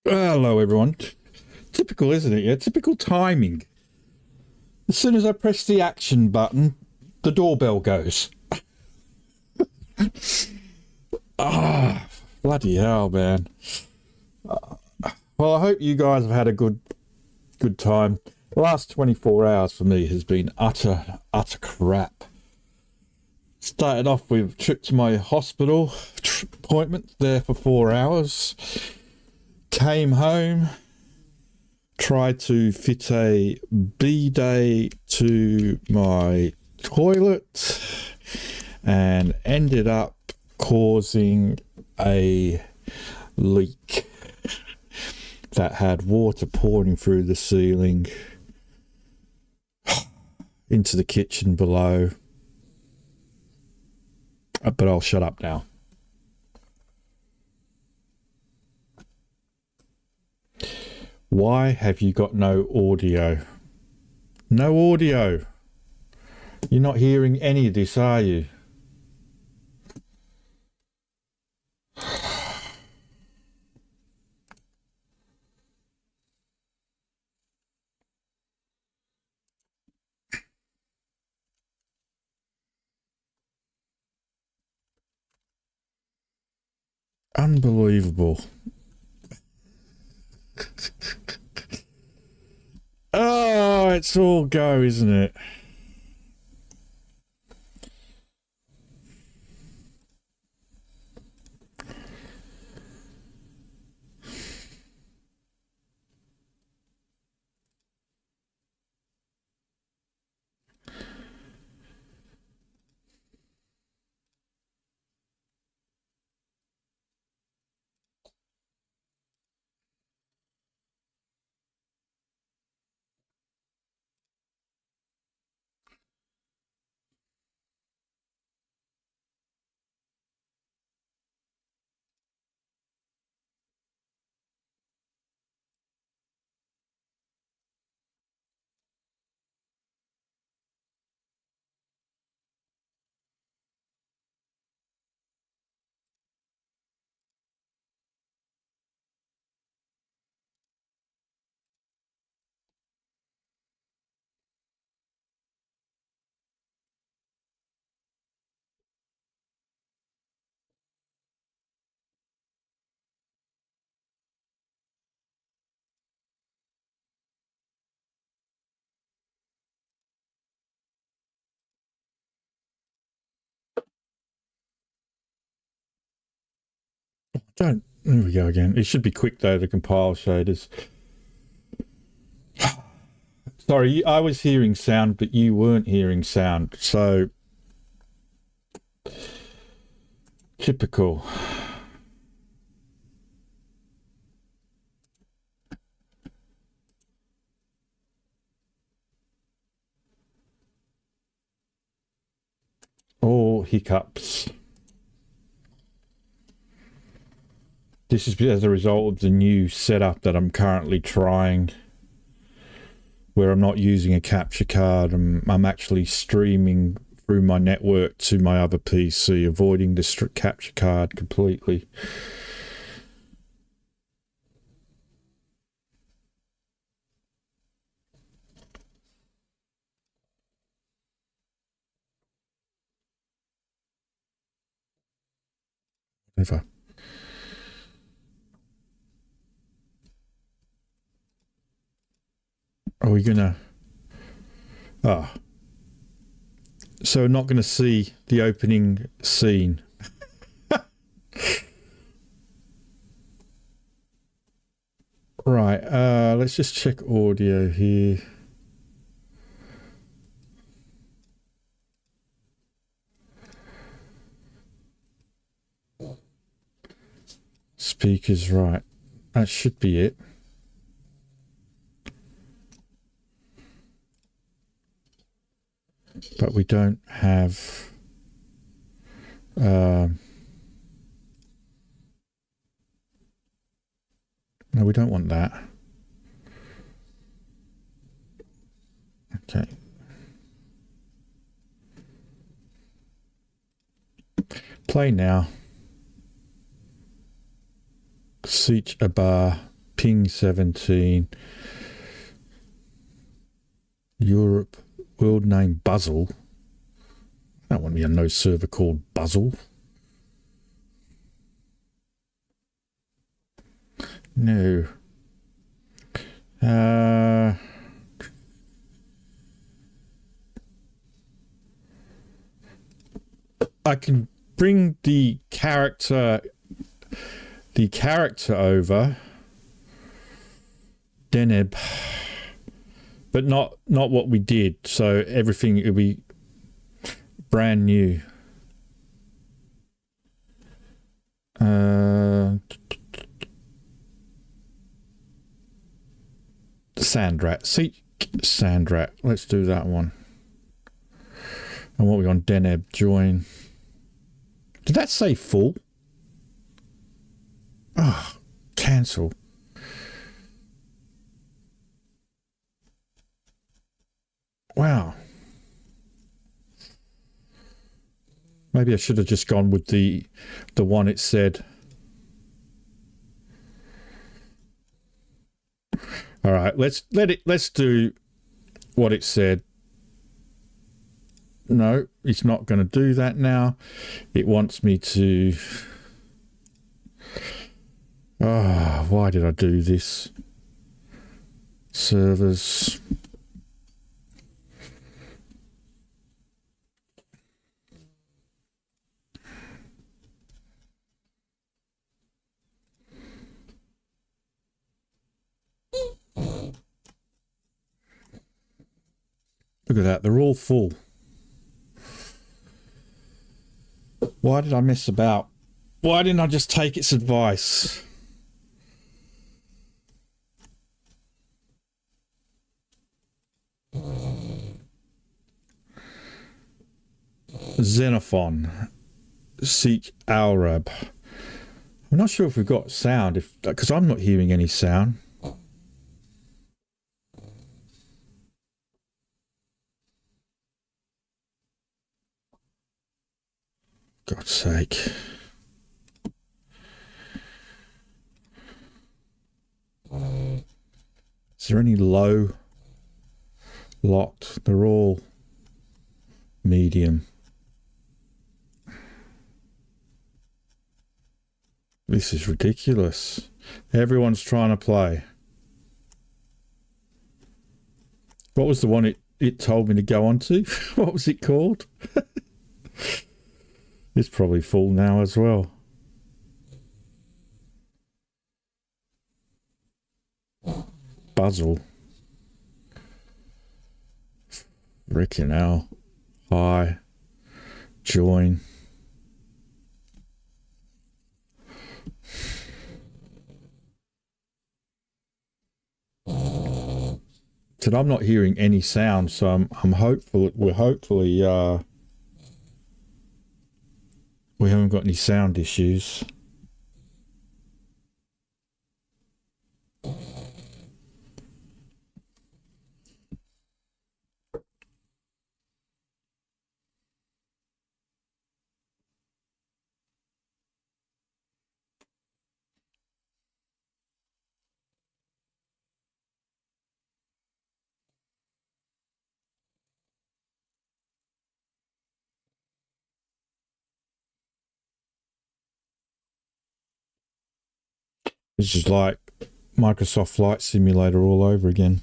Hello, everyone. Typical, isn't it? Yeah, typical timing. As soon as I press the action button, the doorbell goes. Bloody hell, man. Well, I hope you guys have had a good time. The last 24 hours for me has been utter crap. Started off with a trip to my hospital appointment there for 4 hours. Came home, tried to fit a bidet to my toilet, and ended up causing a leak that had water pouring through the ceiling into the kitchen below. But I'll shut up now. Why have you got no audio? No audio. You're not hearing any of this, are you? Unbelievable. Oh, it's all go, isn't it? There we go again. It should be quick though, the compile shaders. Sorry, I was hearing sound, but you weren't hearing sound. So, typical. All hiccups. This is as a result of the new setup that I'm currently trying, where I'm not using a capture card. I'm actually streaming through my network to my other PC, avoiding the capture card completely. Never. Are we gonna... Ah. So we're not going to see the opening scene. Right, let's just check audio here. Speakers, right. That should be it. But we don't have... no, we don't want that. Okay. Play now. Seach a bar. Ping 17. Europe. World name Buzzle. I don't want me a no server called Buzzle. No. I can bring the character over, Deneb, but not what we did. So everything will be brand new. Sandrat. Seek Sandrat. Let's do that one. And what we on Deneb? Join. Did that say full? Ah, oh, cancel. Wow. Maybe I should have just gone with the one it said. All right, let's do what it said. No, it's not going to do that now. It wants me to... Ah, why did I do this? Servers. Look at that, they're all full. Why did I mess about? Why didn't I just take its advice? Xenophon. Seek Alrab. I'm not sure if we've got sound, because I'm not hearing any sound. God's sake. Is there any low? Locked. They're all medium. This is ridiculous. Everyone's trying to play. What was the one it told me to go on to? What was it called? It's probably full now as well. Buzzle. Frickin' hell. Hi. Join. So I'm not hearing any sound, so I'm hopeful. We haven't got any sound issues. It's just like Microsoft Flight Simulator all over again.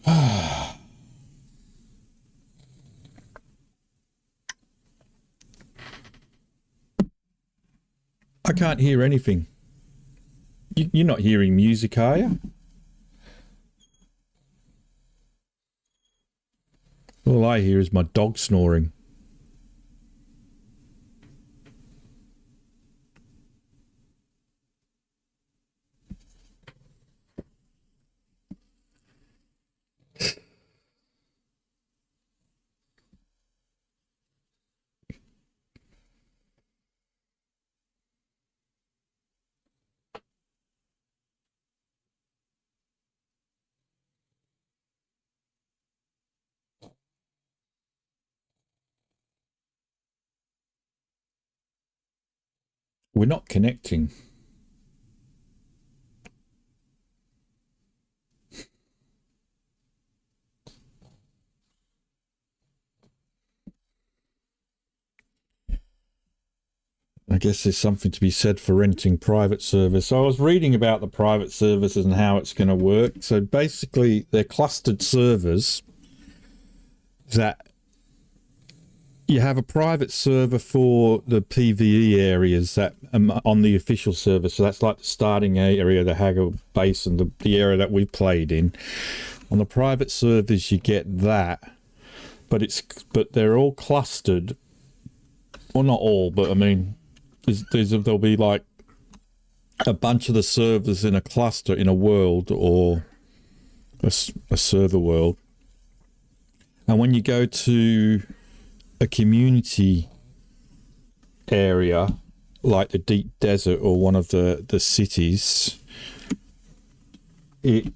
I can't hear anything. You're not hearing music, are you? All I hear is my dog snoring. We're not connecting. I guess there's something to be said for renting private service. I was reading about the private services and how it's going to work. So basically, they're clustered servers that you have a private server for the PvE areas that on the official server. So that's like the starting area, the Hagar base, and the area that we played in. On the private servers, you get that, but they're all clustered. Well, not all, but I mean, there'll be like a bunch of the servers in a cluster in a world or a server world. And when you go to a community area like the deep desert or one of the cities, it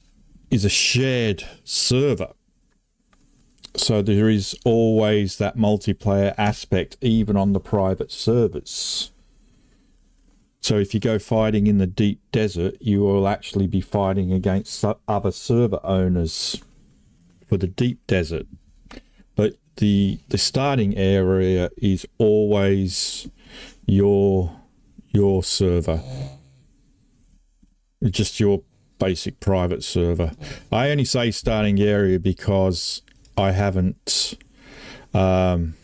is a shared server. So there is always that multiplayer aspect even on the private servers. So if you go fighting in the deep desert, you will actually be fighting against other server owners for the deep desert. But the starting area is always your server. It's just your basic private server. I only say starting area because I haven't I'm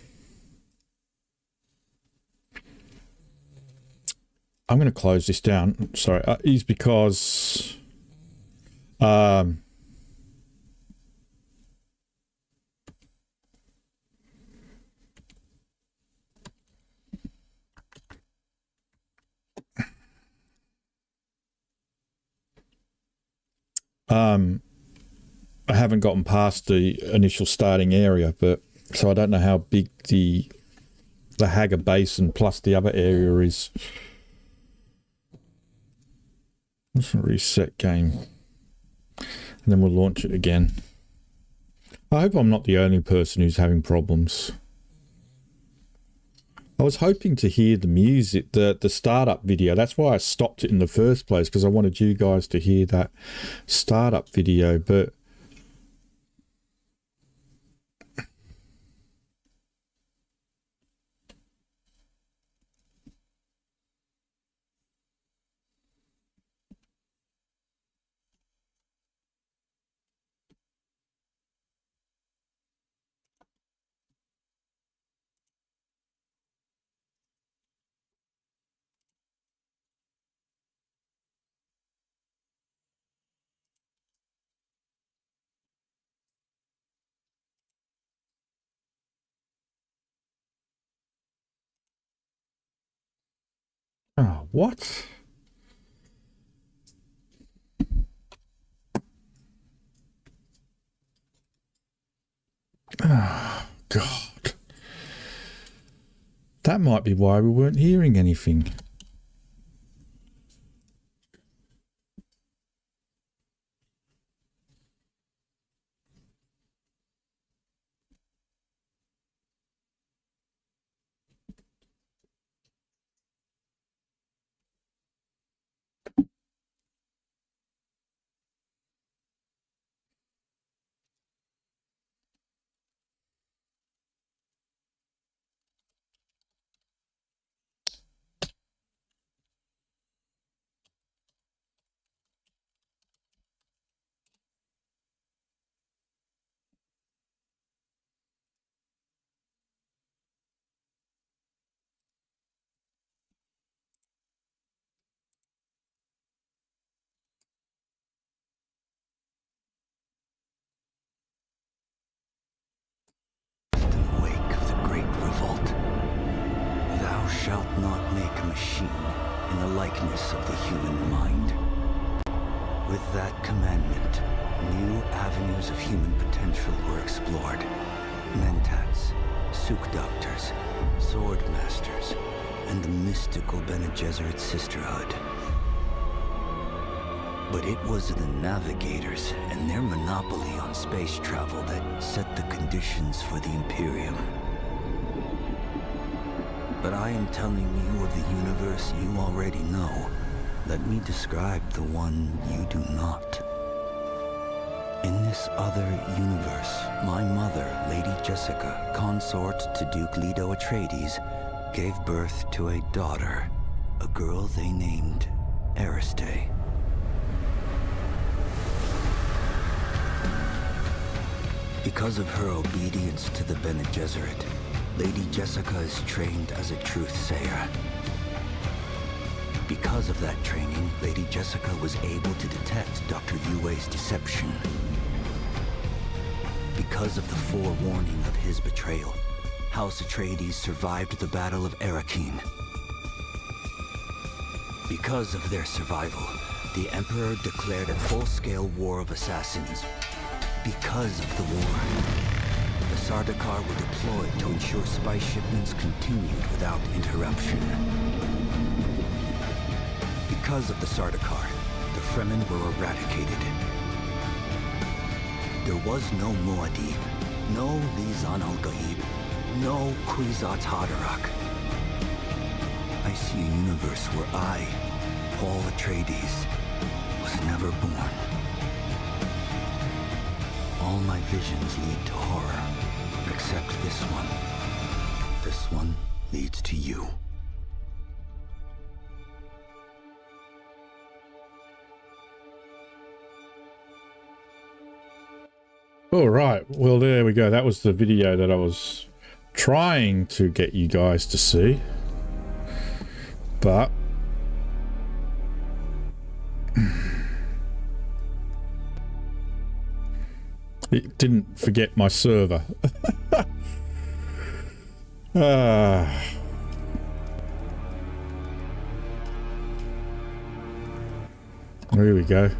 going to close this down. Sorry, is because I haven't gotten past the initial starting area, but so I don't know how big the Hagar Basin plus the other area is. Let's reset game, and then we'll launch it again. I hope I'm not the only person who's having problems. I was hoping to hear the music, the startup video. That's why I stopped it in the first place, because I wanted you guys to hear that startup video, but oh, what? Oh, God. That might be why we weren't hearing anything. shalt not make a machine in the likeness of the human mind. With that commandment, new avenues of human potential were explored. Mentats, Suk Doctors, Sword Masters, and the mystical Bene Gesserit Sisterhood. But it was the Navigators and their monopoly on space travel that set the conditions for the Imperium. But I am telling you of the universe you already know. Let me describe the one you do not. In this other universe, my mother, Lady Jessica, consort to Duke Leto Atreides, gave birth to a daughter, a girl they named Ariste. Because of her obedience to the Bene Gesserit, Lady Jessica is trained as a truth-sayer. Because of that training, Lady Jessica was able to detect Dr. Yue's deception. Because of the forewarning of his betrayal, House Atreides survived the Battle of Arrakeen. Because of their survival, the Emperor declared a full-scale war of assassins. Because of the war, the Sardaukar were deployed to ensure spice shipments continued without interruption. Because of the Sardaukar, the Fremen were eradicated. There was no Muad'Dib, no Lisan al-Gaib, no Kwisatz Haderach. I see a universe where I, Paul Atreides, was never born. All my visions lead to horror, except this one. This one leads to you. All right, well, there we go. That was the video that I was trying to get you guys to see, but it didn't forget my server. Here we go.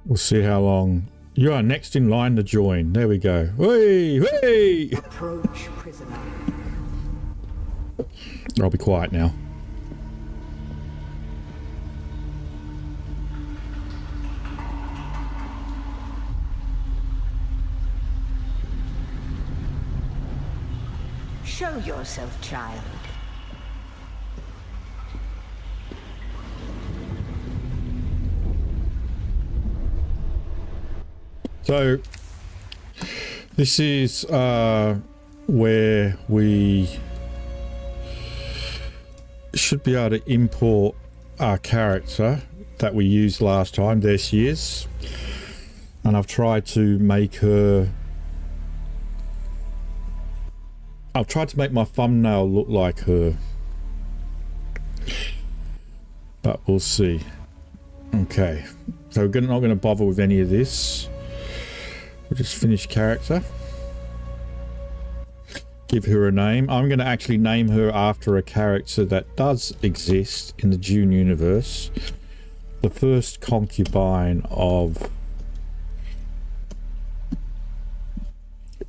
We'll see how long. You are next in line to join. There we go. Whee! Whee! Approach, prisoner. I'll be quiet now. Show yourself, child. So this is where we should be able to import our character that we used last time. There she is, and I've tried to make her, I've tried to make my thumbnail look like her, but we'll see. Okay, so we're not going to bother with any of this. We'll just finish character. Give her a name. I'm going to actually name her after a character that does exist in the Dune universe. The first concubine of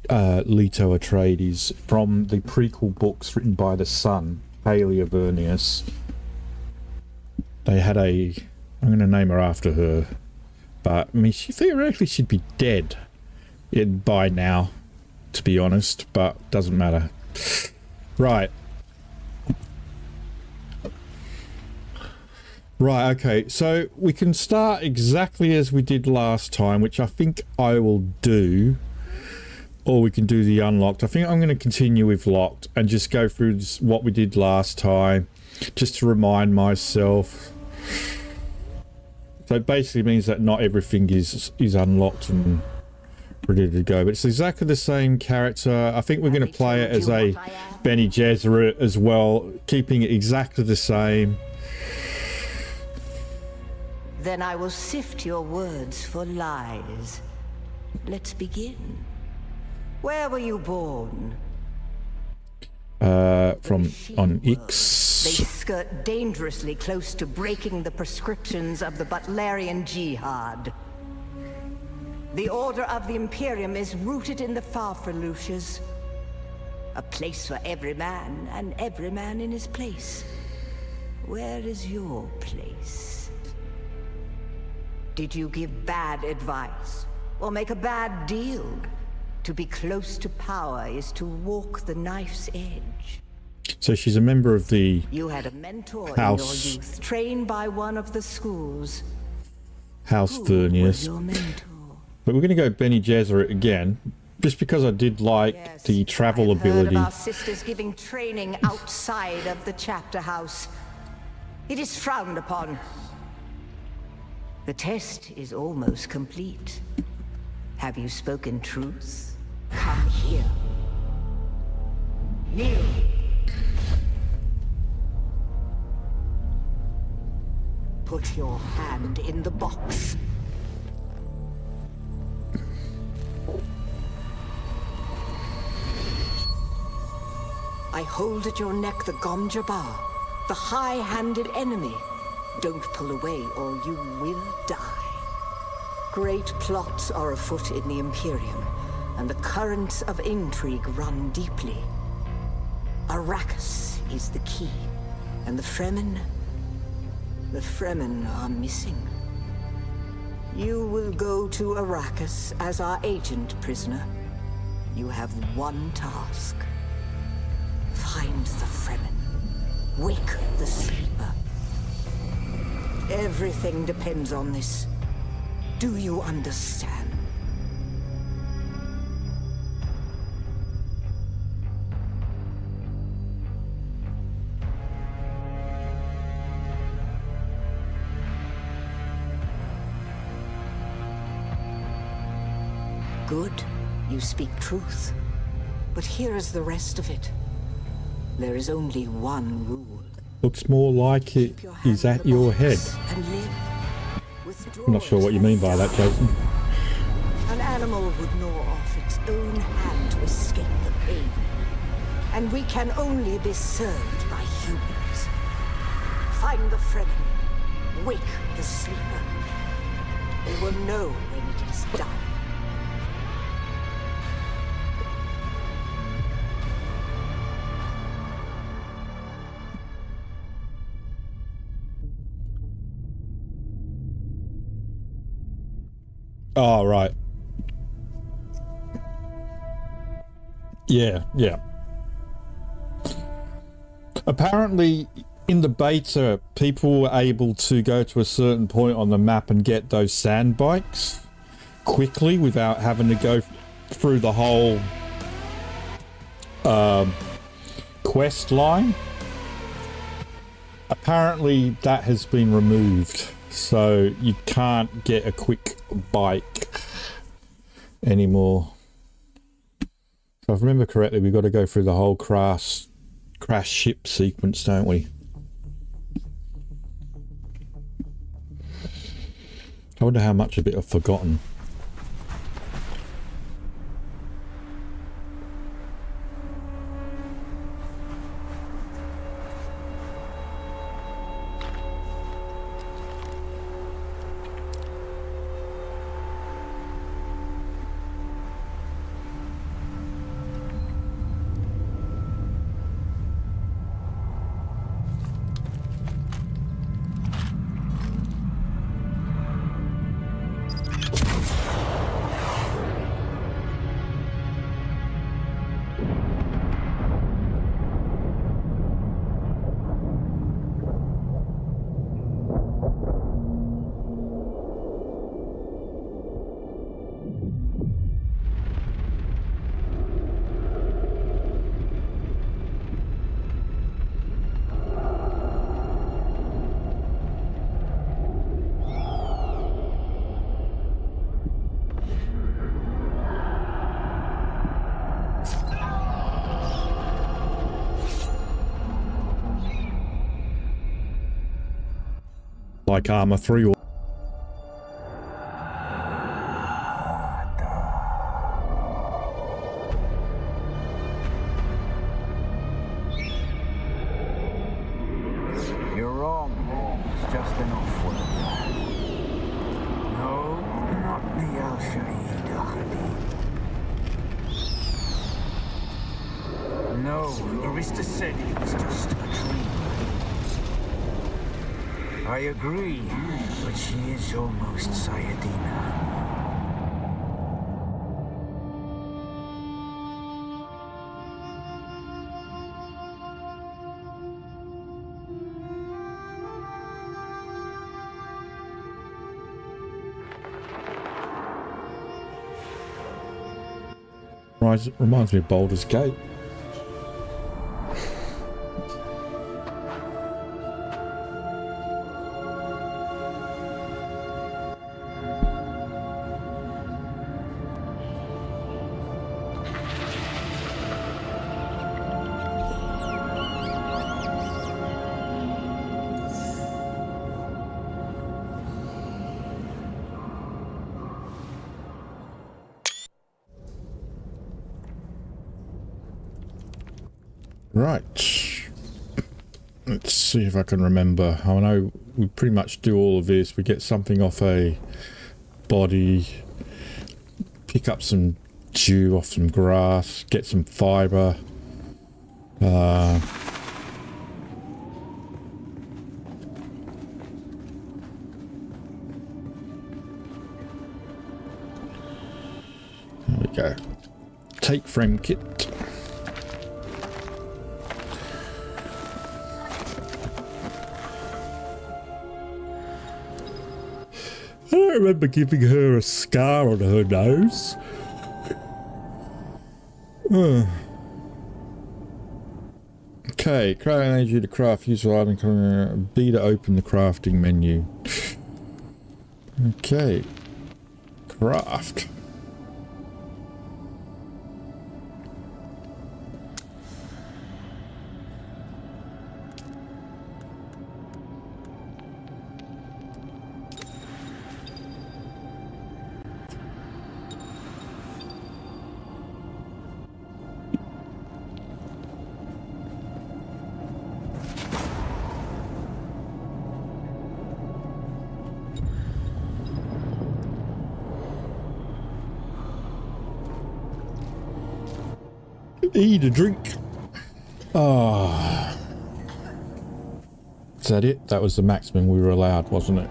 Leto Atreides from the prequel books written by the son, Haley Avernius. They had a... I'm going to name her after her. But, I mean, she theoretically should be dead by now, to be honest, but doesn't matter. Right, okay, so we can start exactly as we did last time, which I think I will do, or we can do the unlocked. I think I'm going to continue with locked and just go through what we did last time, just to remind myself. So it basically means that not everything is unlocked and ready to go. But it's exactly the same character. I think we're going to play it as a Bene Gesserit as well, keeping it exactly the same. Then I will sift your words for lies. Let's begin. Where were you born? From on They X. skirt dangerously close to breaking the prescriptions of the Butlerian Jihad. The Order of the Imperium is rooted in the Farfaluches. A place for every man, and every man in his place. Where is your place? Did you give bad advice, or make a bad deal? To be close to power is to walk the knife's edge. So she's a member of the You had a mentor House. in your youth, trained by one of the schools. House Who was Vernius. your mentor? But we're going to go Bene Gesserit again, just because I did like Yes, the travel I've heard ability. of our sisters giving training outside of the chapter house. It is frowned upon. The test is almost complete. Have you spoken truth? Come here. Kneel. Put your hand in the box. I hold at your neck the Gom Jabbar, the high-handed enemy. Don't pull away or you will die. Great plots are afoot in the Imperium, and the currents of intrigue run deeply. Arrakis is the key, and the Fremen are missing. You will go to Arrakis as our agent, prisoner. You have one task. Find the Fremen. Wake the sleeper. Everything depends on this. Do you understand? Good. You speak truth. But here is the rest of it. There is only one rule. Looks more like it Keep your hand is in at the your box head. and live. Withdraw I'm not sure what you mean by that, Jason. An animal would gnaw off its own hand to escape the pain. And we can only be served by humans. Find the Fremen. Wake the sleeper. We will know when it is done. Oh, right. Yeah. Apparently, in the beta, people were able to go to a certain point on the map and get those sand bikes quickly without having to go through the whole quest line. Apparently, that has been removed. So you can't get a quick bike anymore. So if I remember correctly, we've got to go through the whole crash ship sequence, don't we? I wonder how much of it I've forgotten. like Arma 3 or You're wrong. It's just an off-world. No, not the Al-Shaheed Ahadi. No, Arista said it was just a dream. I agree, but she is almost Sayadina. reminds me of Baldur's Gate. Right, let's see if I can remember. I know we pretty much do all of this. We get something off a body, pick up some dew off some grass, get some fibre. There we go. Take frame kit. I don't remember giving her a scar on her nose. Okay, crafting allows you to craft useful item. B to open the crafting menu. Okay, craft. Eat a drink. Ah. Is that it? That was the maximum we were allowed, wasn't it?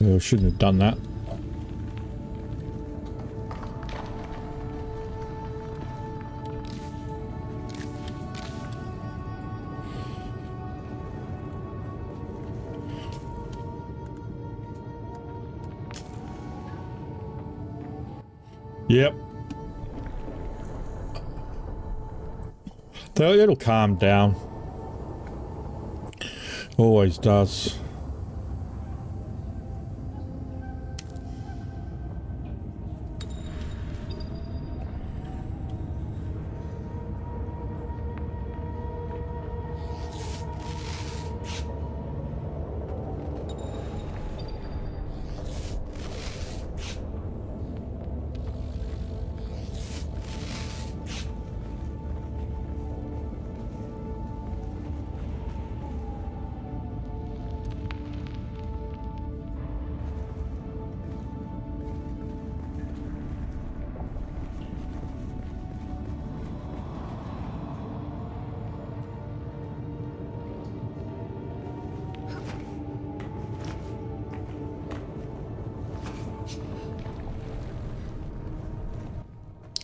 I shouldn't have done that. Yep. It'll calm down. Always does.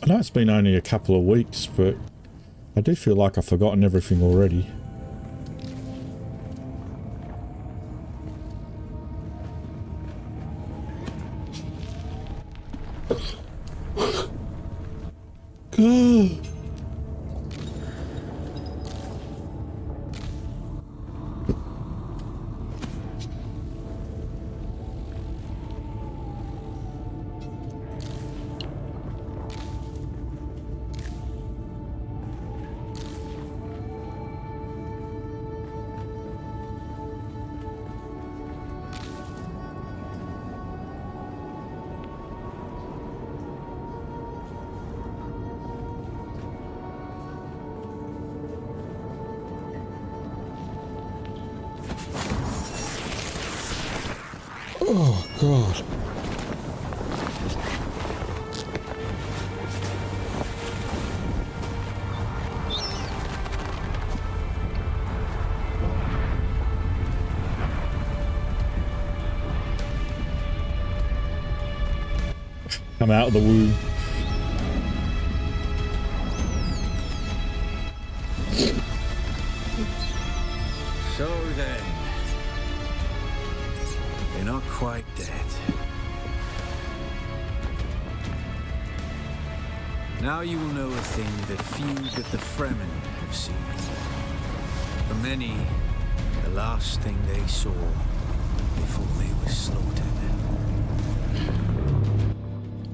I know it's been only a couple of weeks, but I do feel like I've forgotten everything already. God. Oh, God. Come out of the womb. So then, you're not quite dead. Now you will know a thing that few but the Fremen have seen. For many, the last thing they saw before they were slaughtered.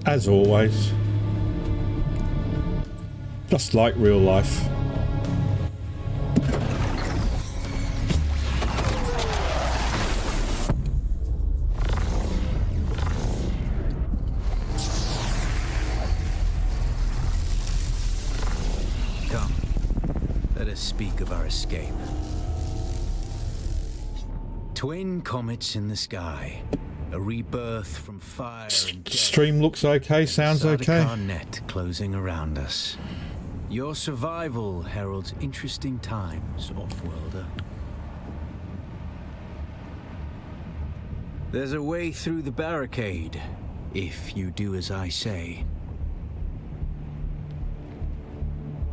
As always. Just like real life. Come, let us speak of our escape. Twin comets in the sky. A rebirth from fire and death. Stream looks okay, sounds okay. Sardaukar net closing around us. Your survival heralds interesting times, off-worlder. There's a way through the barricade, if you do as I say.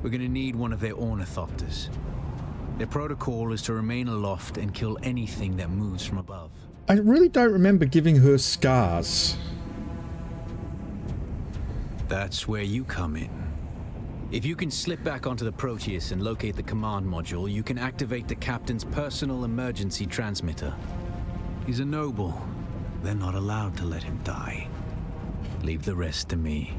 We're gonna need one of their ornithopters. Their protocol is to remain aloft and kill anything that moves from above. I really don't remember giving her scars. That's where you come in. If you can slip back onto the Proteus and locate the command module, you can activate the captain's personal emergency transmitter. He's a noble. They're not allowed to let him die. Leave the rest to me.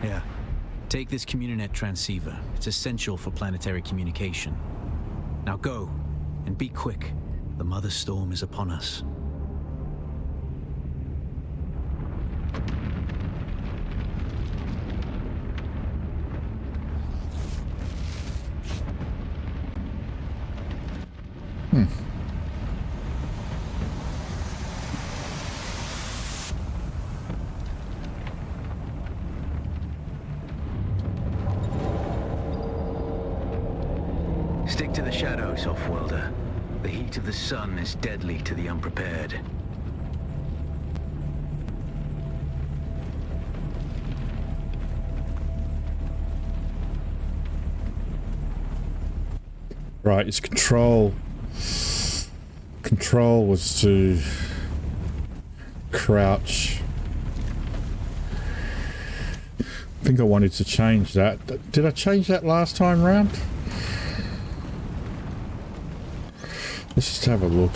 Here, take this Communinet transceiver. It's essential for planetary communication. Now go. And be quick. The Mother Storm is upon us. Stick to the shadows, off-worlder. The heat of the sun is deadly to the unprepared. Right, it's control. Control was to crouch. I think I wanted to change that. Did I change that last time round? Let's just have a look.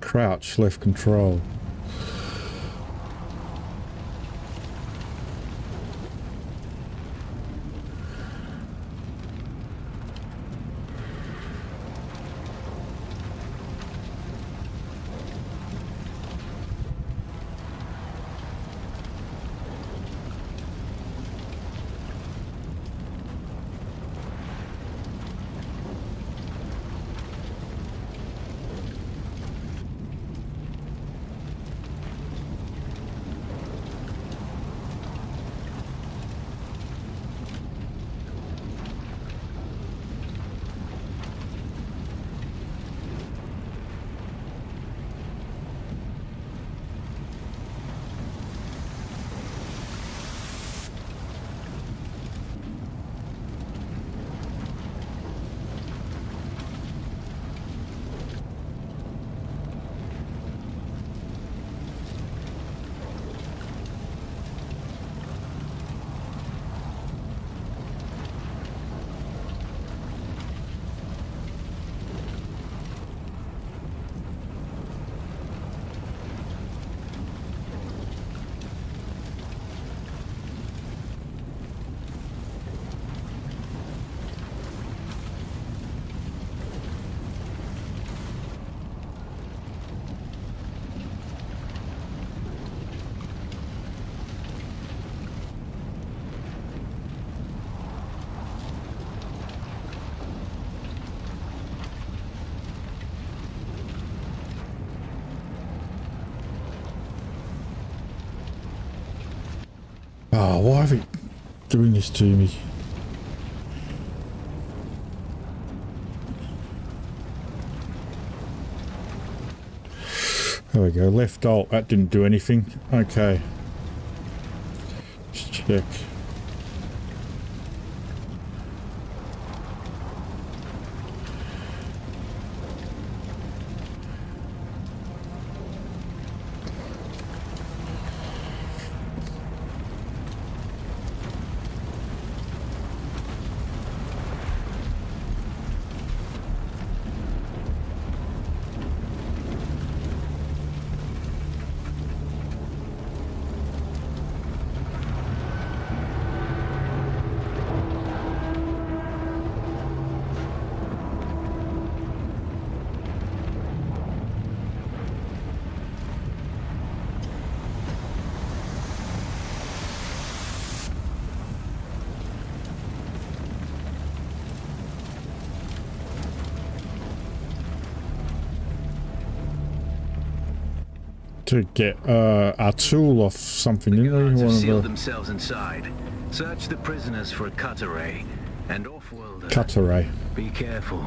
Crouch, left control. Oh, why are they doing this to me? There we go, left alt, that didn't do anything. Okay. Let's check. To get a tool off something, The didn't guards we? have One sealed of themselves inside. Search the prisoners for a cut array. And off-worlder, the cut array. be careful.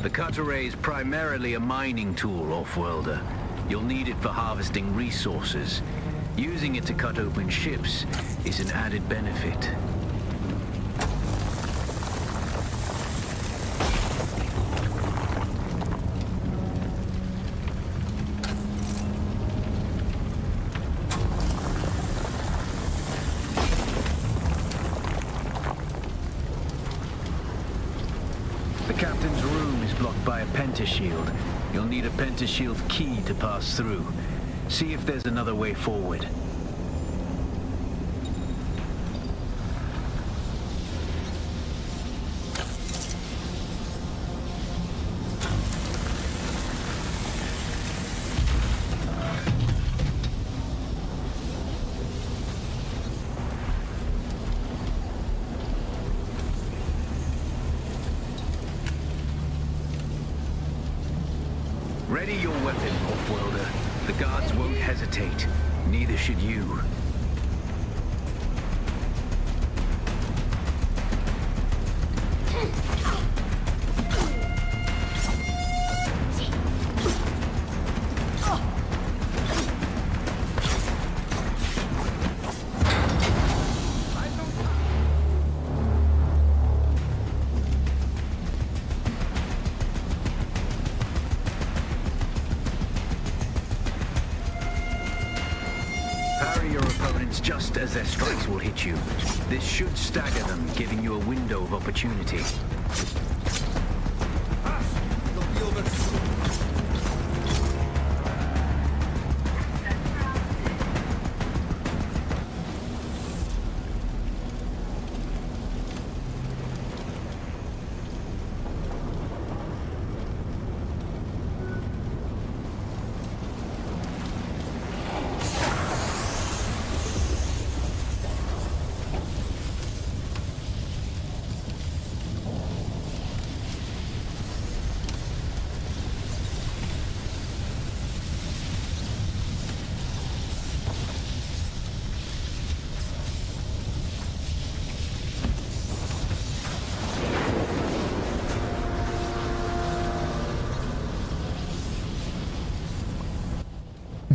The cut array is primarily a mining tool, off-worlder. You'll need it for harvesting resources. Using it to cut open ships is an added benefit. The captain's room is blocked by a pentashield. You'll need a pentashield key to pass through. See if there's another way forward. Ready your weapon, off-worlder. The guards won't hesitate. Neither should you. Parry your opponents just as their strikes will hit you. This should stagger them, giving you a window of opportunity.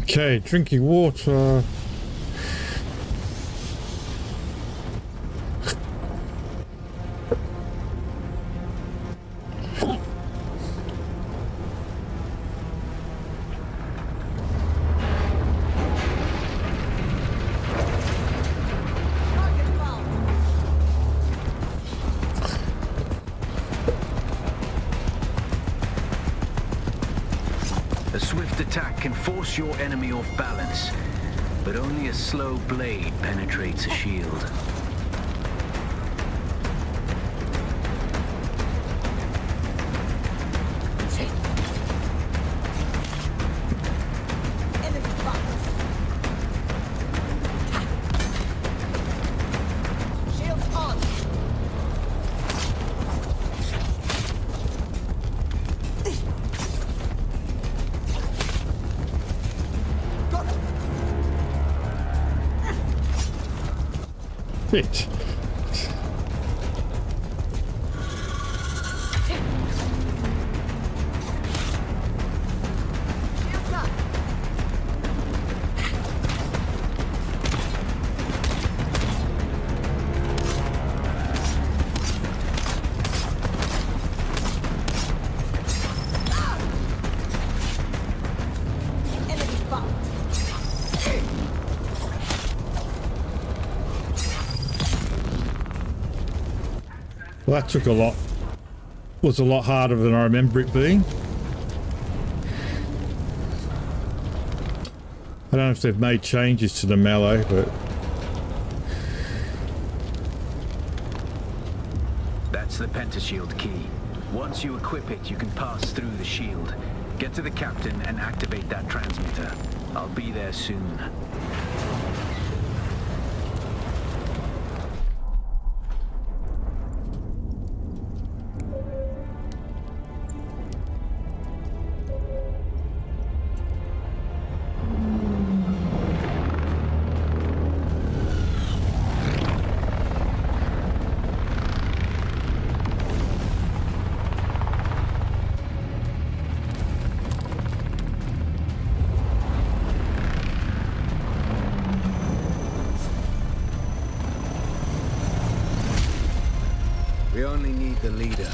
Okay, drinking water. A swift attack can force your enemy off balance, but only a slow blade penetrates a shield. Enemy Shit. Well, that took a lot. Was a lot harder than I remember it being. I don't know if they've made changes to the melee, but That's the pentashield key. Once you equip it, you can pass through the shield. Get to the captain and activate that transmitter. I'll be there soon. We only need the leader.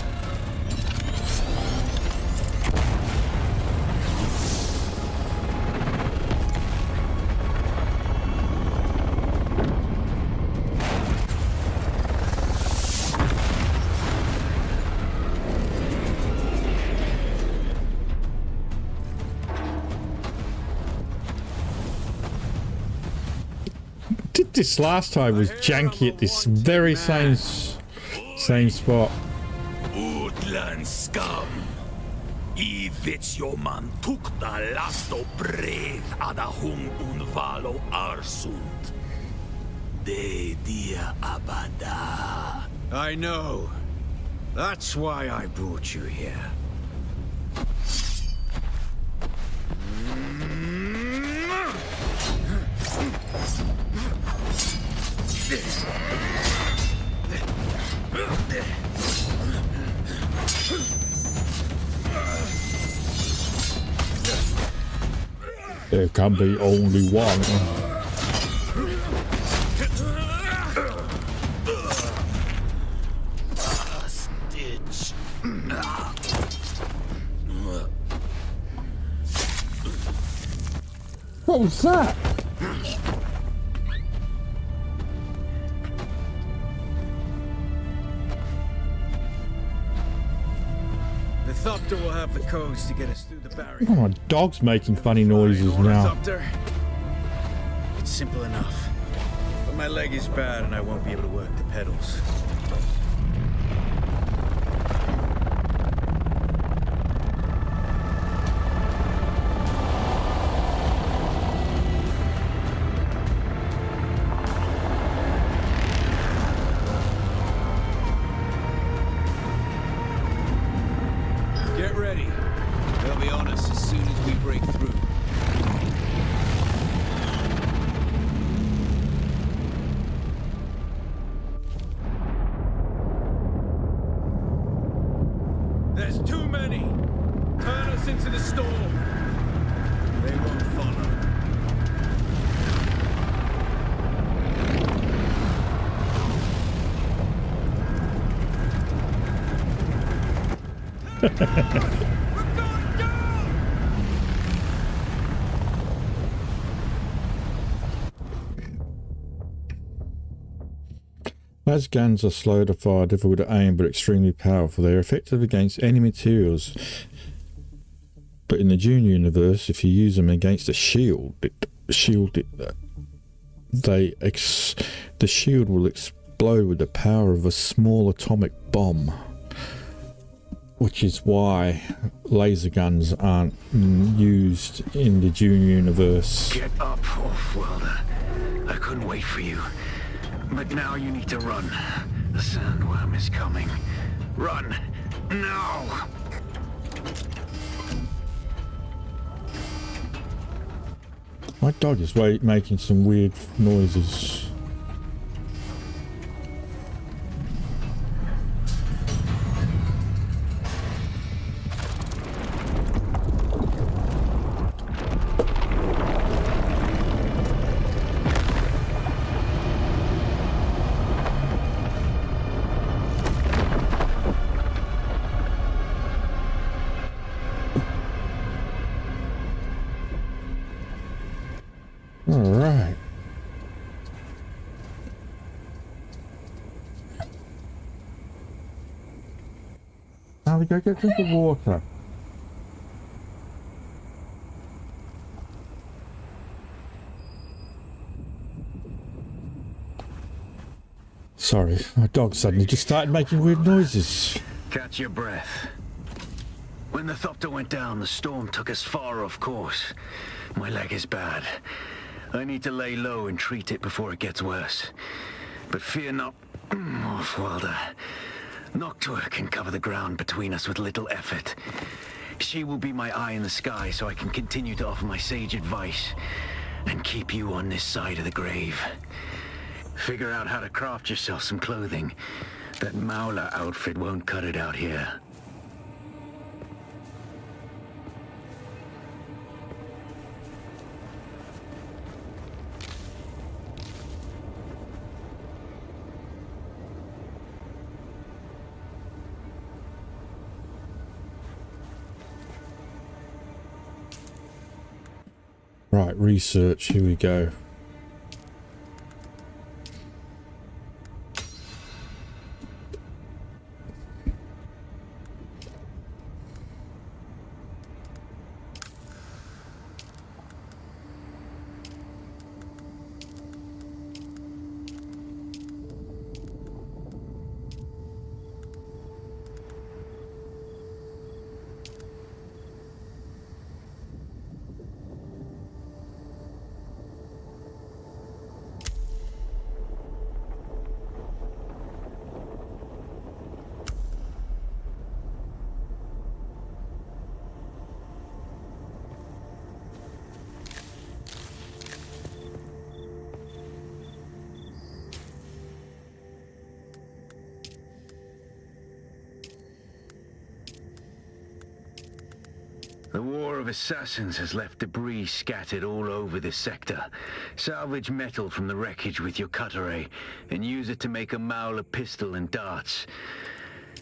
did this last time was janky at this very same spot. Utland skam. I man tukta lasto brev ada hum unvalo arsund. De dia abada. I know. That's why I brought you here. There can be only one. Stitch. What was that? The Thopter will have the codes to get us through the barrier. Oh, my dog's making funny noises now. Thopter. It's simple enough. But my leg is bad and I won't be able to work the pedals. Get ready. They'll be on us as soon as we break through. There's too many. Turn us into the storm. They won't follow. We're going down! As guns are slow to fire, difficult to aim, but extremely powerful, they are effective against any materials. But in the Dune universe, if you use them against a shield, the shield will explode with the power of a small atomic bomb. Which is why laser guns aren't used in the Dune universe. Get up, Off-Worlder. I couldn't wait for you. But now you need to run. The sandworm is coming. Run! Now! My dog is making some weird noises. All right. Now we go get a drink of water. Sorry, my dog suddenly just started making weird noises. Catch your breath. When the Thopter went down, the storm took us far off course. My leg is bad. I need to lay low and treat it before it gets worse. But fear not, Wolfwalder. Noctua can cover the ground between us with little effort. She will be my eye in the sky so I can continue to offer my sage advice and keep you on this side of the grave. Figure out how to craft yourself some clothing. That Mauler outfit won't cut it out here. Right, research, here we go. The War of Assassins has left debris scattered all over this sector. Salvage metal from the wreckage with your cutter and use it to make a Mauler pistol and darts.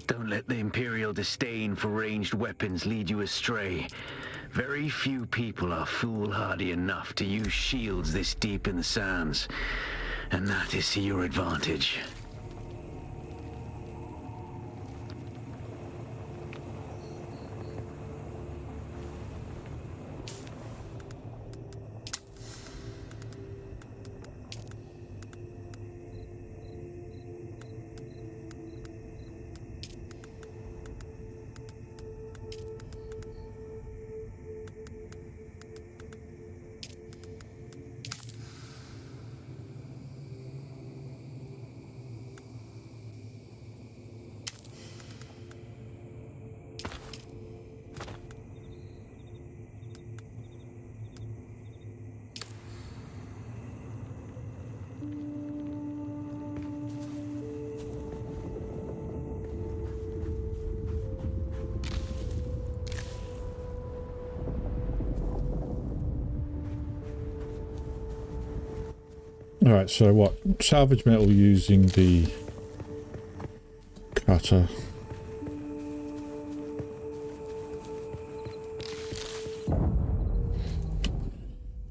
Don't let the Imperial disdain for ranged weapons lead you astray. Very few people are foolhardy enough to use shields this deep in the sands, and that is to your advantage. Alright, so what? Salvage metal using the cutter.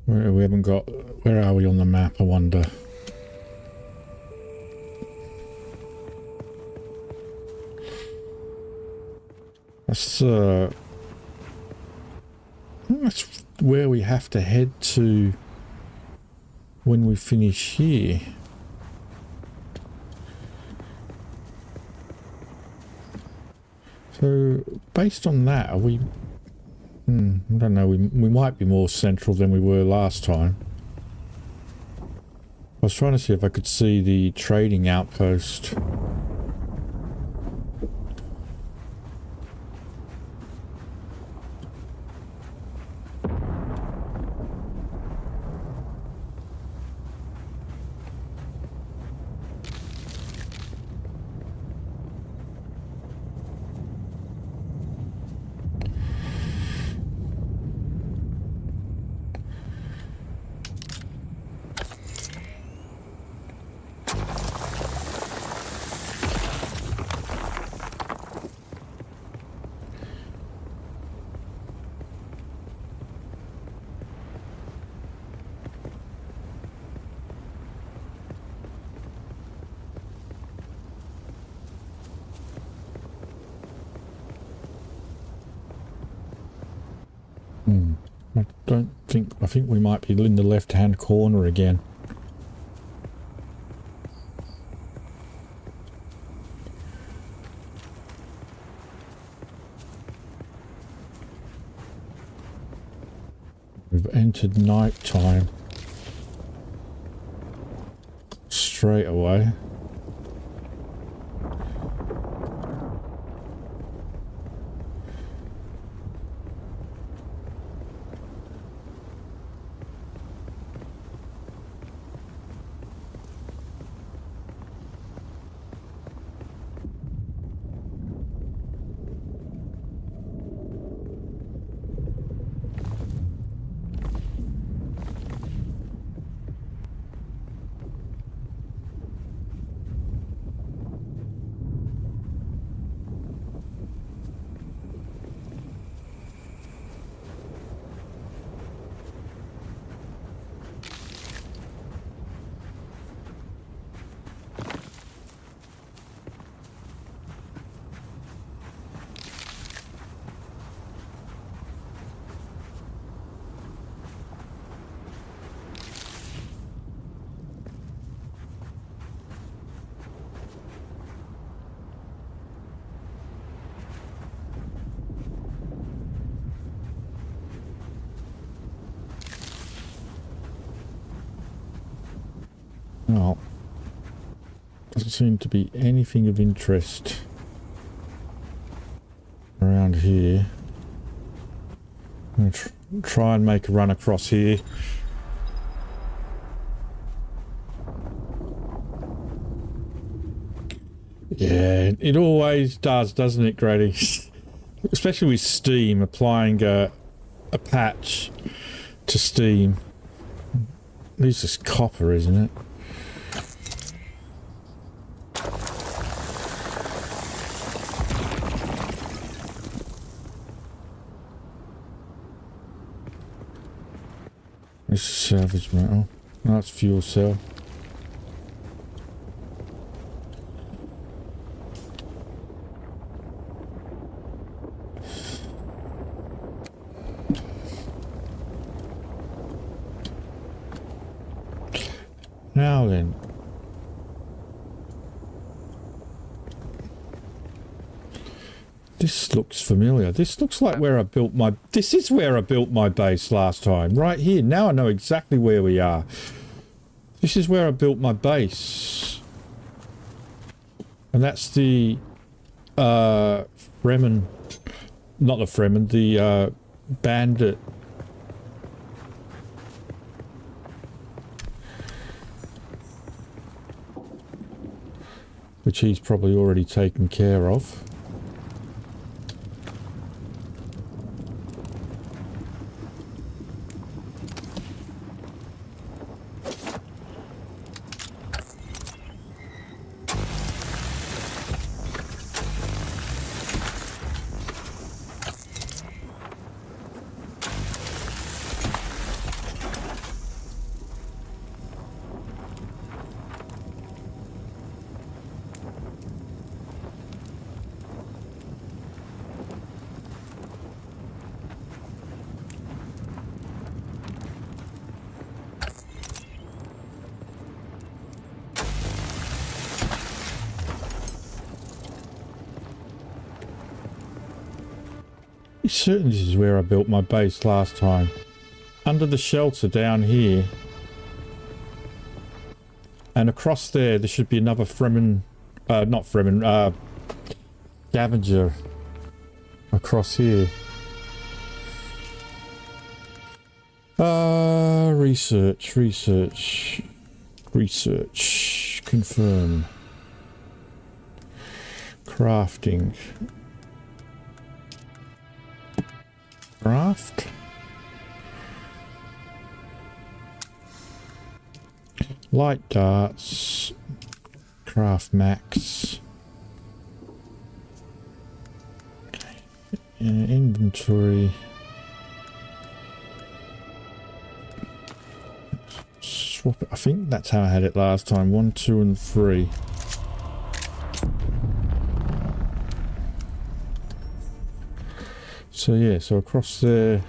We haven't got... Where are we on the map, I wonder? That's where we have to head to when we finish here. So based on that, are we... I don't know, we might be more central than we were last time. I was trying to see if I could see the trading outpost. think we might be in the left-hand corner again. We've entered night time straight away. Well, doesn't seem to be anything of interest around here. I'm going to try and make a run across here. Yeah, it always does, doesn't it, Grady? Especially with Steam, applying a patch to Steam. At least it's copper, isn't it? This is salvage metal. That's fuel cell. Now then. This looks familiar. This looks like where I built my... This is where I built my base last time. Right here. Now I know exactly where we are. This is where I built my base. And that's the... Fremen... Not the Fremen. The, bandit... Which he's probably already taken care of. Certain this is where I built my base last time. Under the shelter down here. And across there should be another Fremen... not Fremen, scavenger. Across here. Research. Confirm. Crafting. Craft. Light darts. Craft max. Inventory. Swap it. I think that's how I had it last time. 1, 2, and 3. So yeah, so across there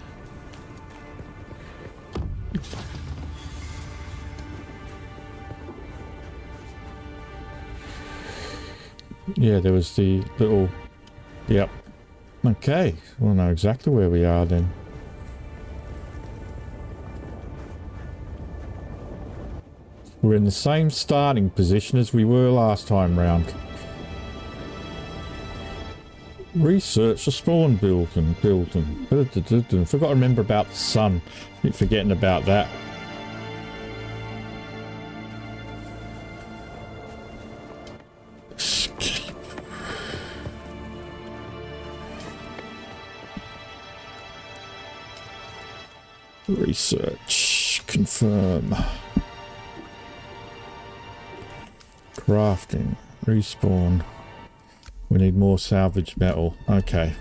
Yeah, there was the little... Yep. Okay, we'll know exactly where we are then. We're in the same starting position as we were last time round. Research the spawn building. Forgot to remember about the sun. Keep forgetting about that. Research. Confirm. Crafting. Respawn. We need more salvage metal. Okay.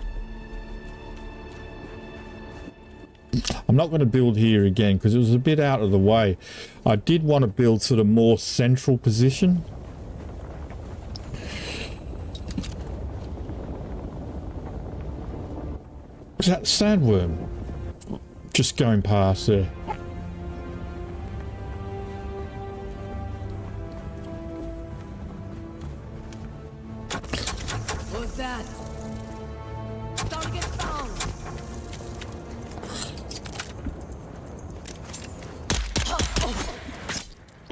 I'm not going to build here again because it was a bit out of the way. I did want to build sort of more central position. Was that sandworm? Just going past there. What's that? Target found.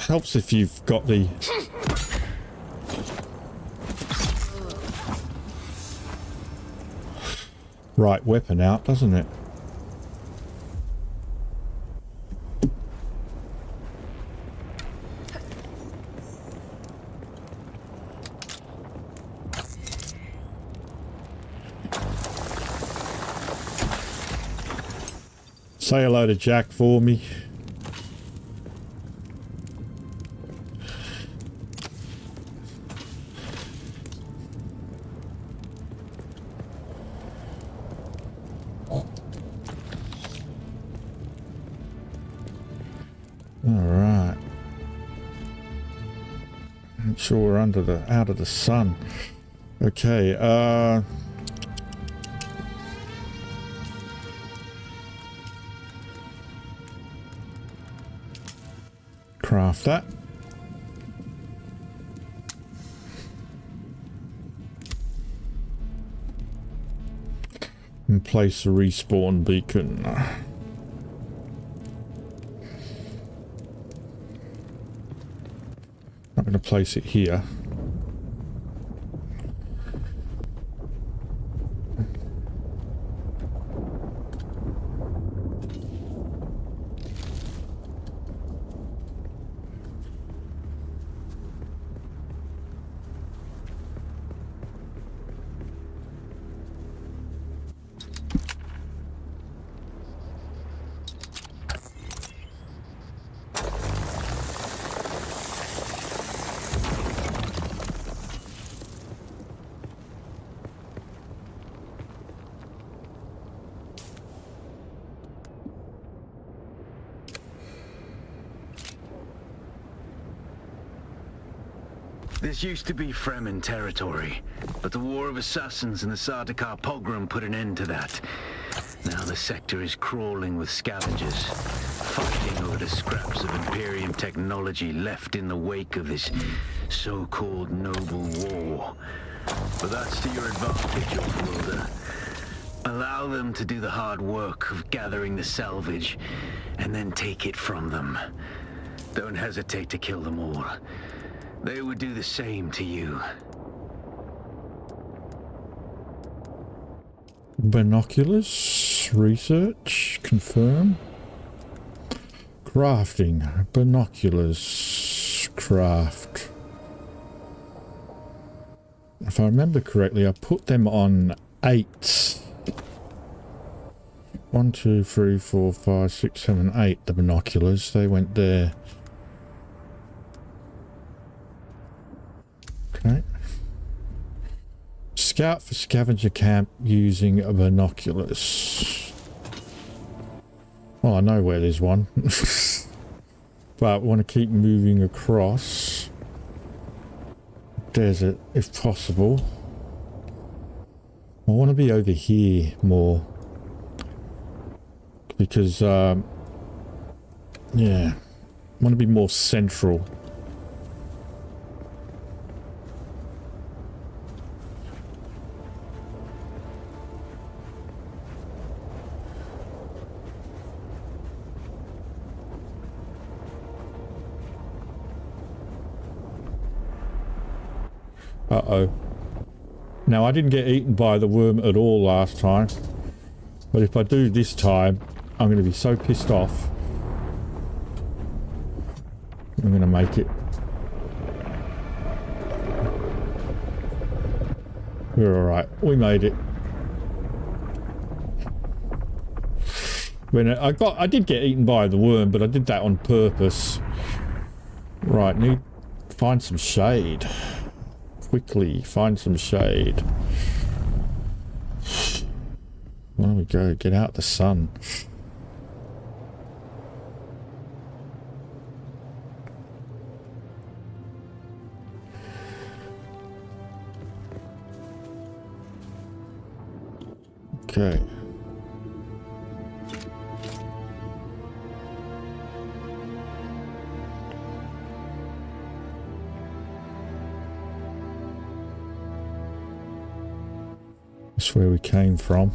Helps if you've got the right weapon out, doesn't it? Say hello to Jack for me. Alright. I'm sure we're out of the sun. Okay, craft that. And place a respawn beacon. Not going to place it here. This used to be Fremen territory, but the War of Assassins and the Sardaukar pogrom put an end to that. Now the sector is crawling with scavengers, fighting over the scraps of Imperium technology left in the wake of this so-called noble war. But that's to your advantage, Offworlder. Allow them to do the hard work of gathering the salvage, and then take it from them. Don't hesitate to kill them all. They would do the same to you. Binoculars. Research. Confirm. Crafting. Binoculars. Craft. If I remember correctly, I put them on 8. 1, 2, 3, 4, 5, 6, 7, 8. The binoculars. They went there. Okay. Scout for scavenger camp using binoculars. Well, I know where there's one. But I want to keep moving across desert if possible. I want to be over here more. Because, yeah, I want to be more central. Uh-oh. Now, I didn't get eaten by the worm at all last time. But if I do this time, I'm going to be so pissed off. I'm going to make it. We're alright. We made it. When I did get eaten by the worm, but I did that on purpose. Right, need to find some shade. Quickly, find some shade. There we go, get out the sun. Okay. That's where we came from.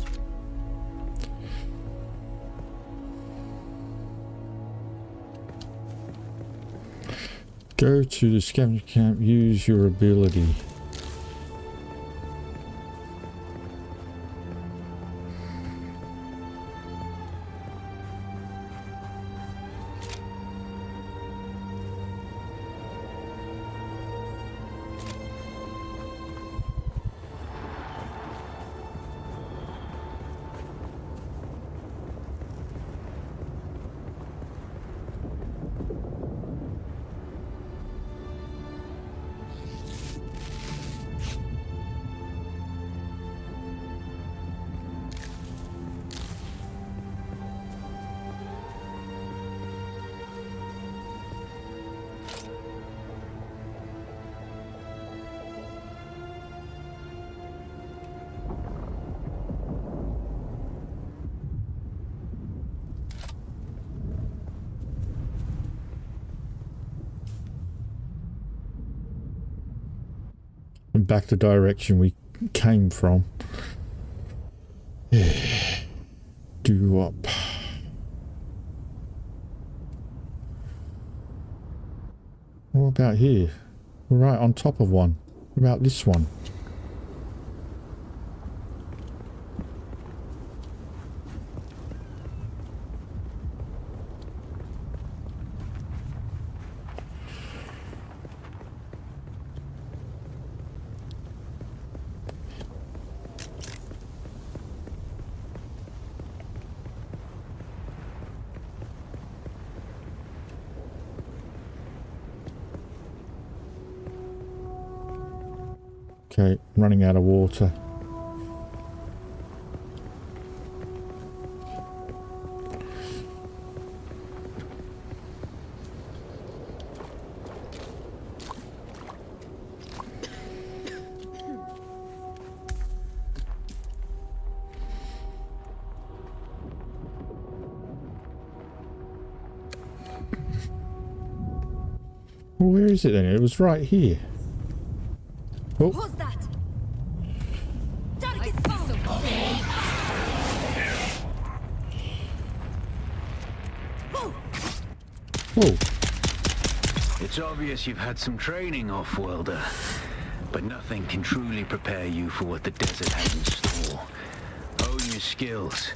Go to the scavenger camp, use your ability. And back the direction we came from. Do up. What about here? We're right on top of one. What about this one? Okay, running out of water. Well, where is it then? It was right here. Oh. Who's that? Target found. Whoa. It's obvious you've had some training, off-worlder, but nothing can truly prepare you for what the desert has in store. Hone your skills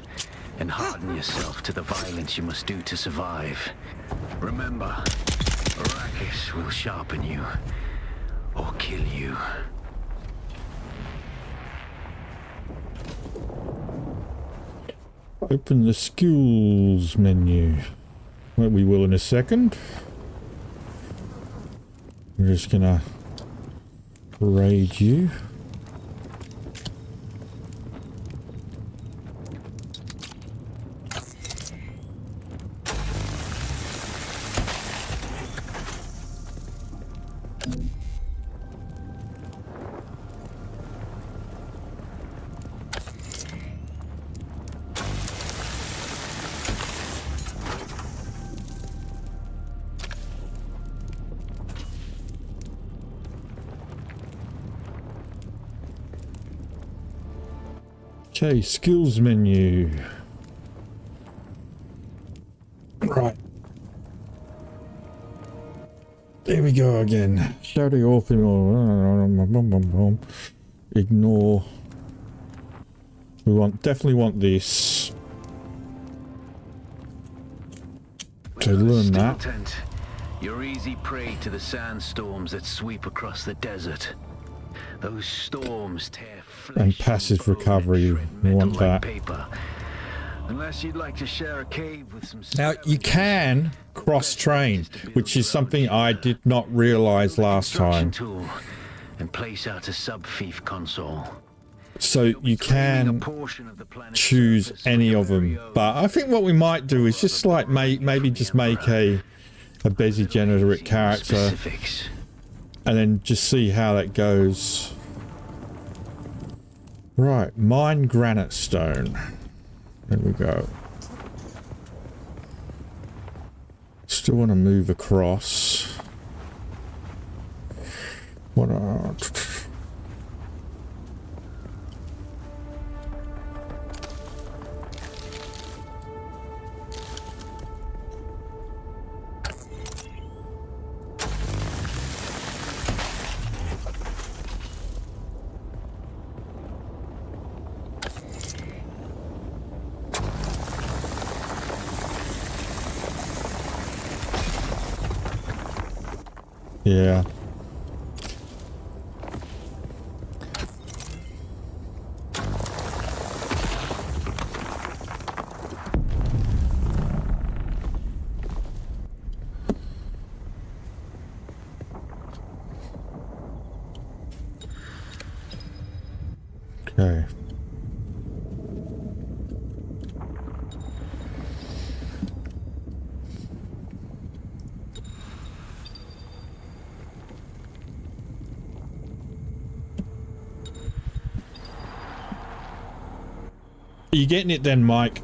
and harden yourself to the violence you must do to survive. Remember, Arrakis will sharpen you or kill you. Open the skills menu. Well, we will in a second. We're just gonna raid you. Okay, skills menu. Right. There we go again. Shadow open. Ignore. We definitely want this. To learn that. Tent. You're easy prey to the sandstorms that sweep across the desert. Those storms tear flesh And passive recovery. We want that. Paper. Unless you'd like to share a cave with some. Now you can cross-train, which is something I did not realize last time. Tool and place out a sub-fief console. So you can choose any of them, but I think what we might do is just like maybe just make a Bene Gesserit character, and then just see how that goes. Right, mine granite stone. There we go. Still want to move across. What are... Yeah. Okay. Are you getting it then, Mike?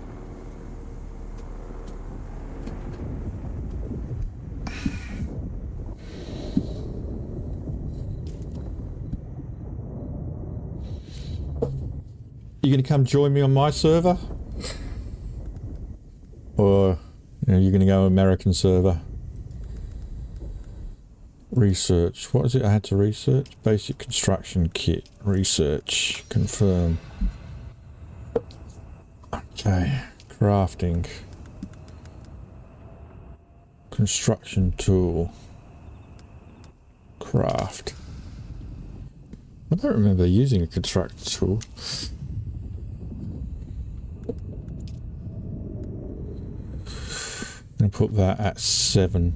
You gonna come join me on my server? Or you're gonna go American server? Research. What is it I had to research? Basic construction kit. Research. Confirm. Okay, crafting, construction tool, craft. I don't remember using a construction tool. I'm going to put that at 7.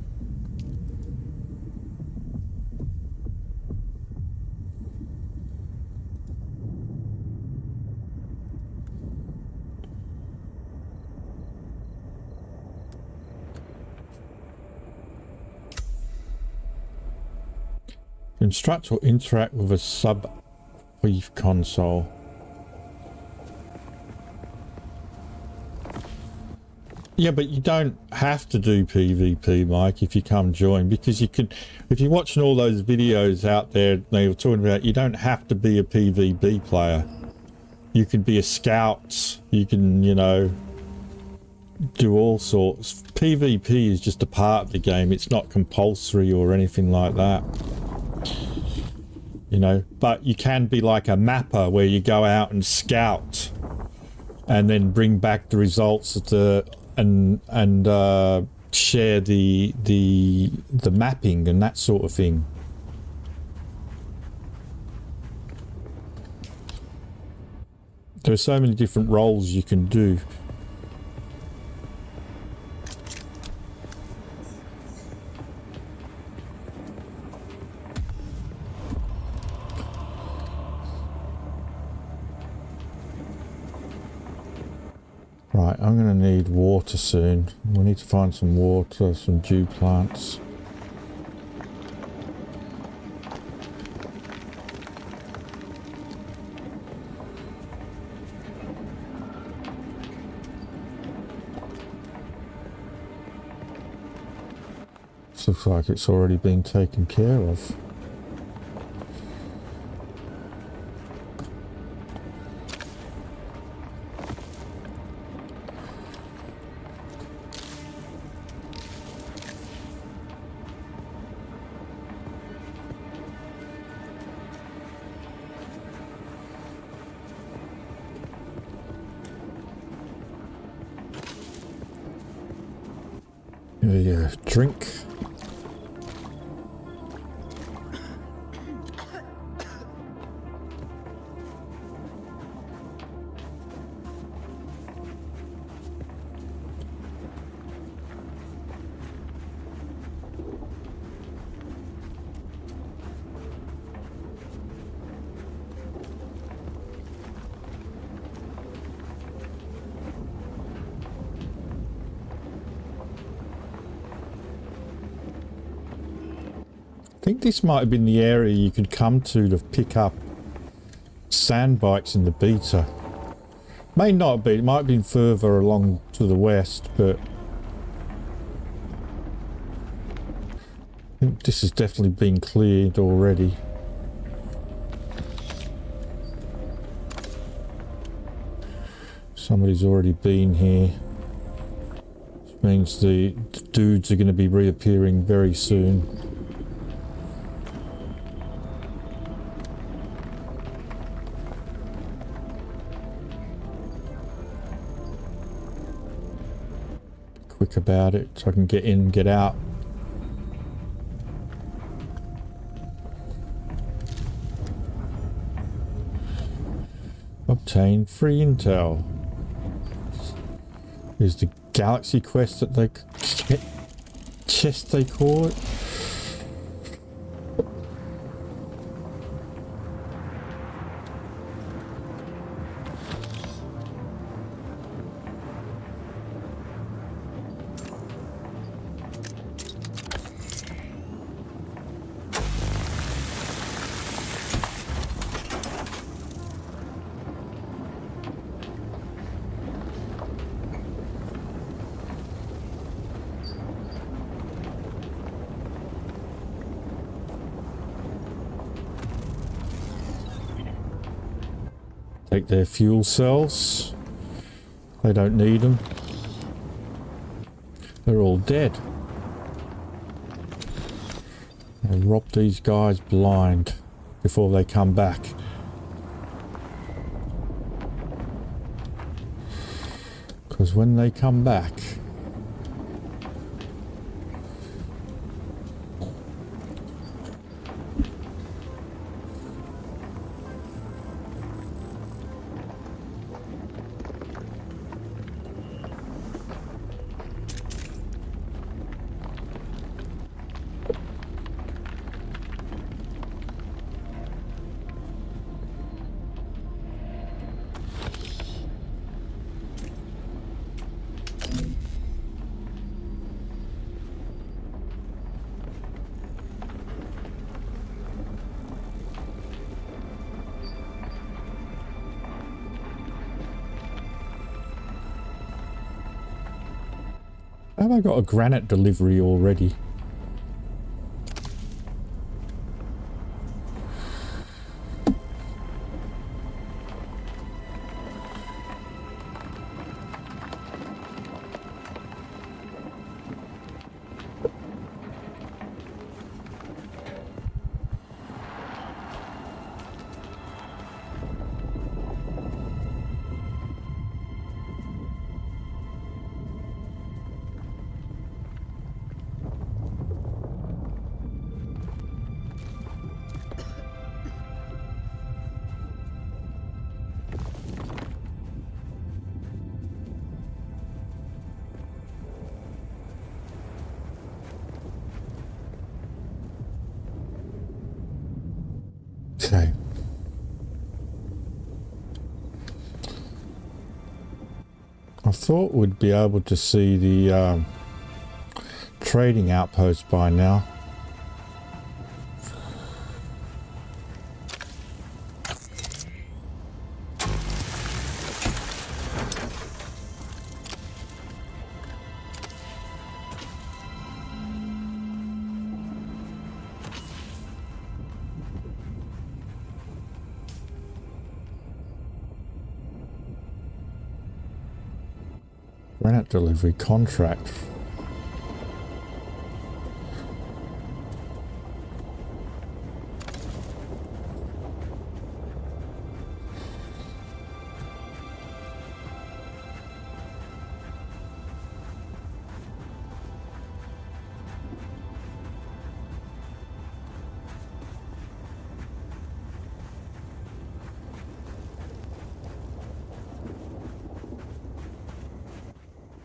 Construct or interact with a sub-fief console. Yeah, but you don't have to do PvP, Mike, if you come join, because you could, if you're watching all those videos out there they were talking about, you don't have to be a PvP player. You could be a scout, you can, you know, do all sorts. PvP is just a part of the game, it's not compulsory or anything like that. You know, but you can be like a mapper where you go out and scout and then bring back the results of the and share the mapping and that sort of thing. There are so many different roles you can do. Right, I'm going to need water soon. We need to find some water, some dew plants. This looks like it's already been taken care of. Yeah, drink. I think this might have been the area you could come to pick up sand bikes in the beta. May not be, it might have been further along to the west, but I think this has definitely been cleared already. Somebody's already been here, which means the dudes are going to be reappearing very soon. Quick about it so I can get in, get out. Obtain free intel. Is the galaxy quest that they chest they call it. Take their fuel cells. They don't need them. They're all dead. I'll rob these guys blind before they come back. Because when they come back, have I got a granite delivery already? Okay. I thought we'd be able to see the trading outpost by now. Granite delivery contract.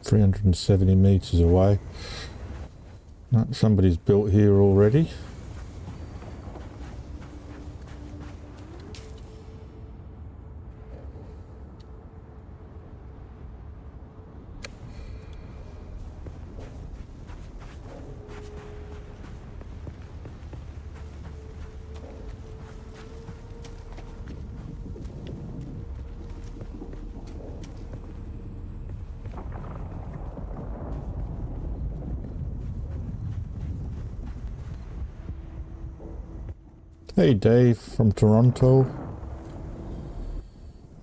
370 meters away. No, somebody's built here already. Hey Dave from Toronto.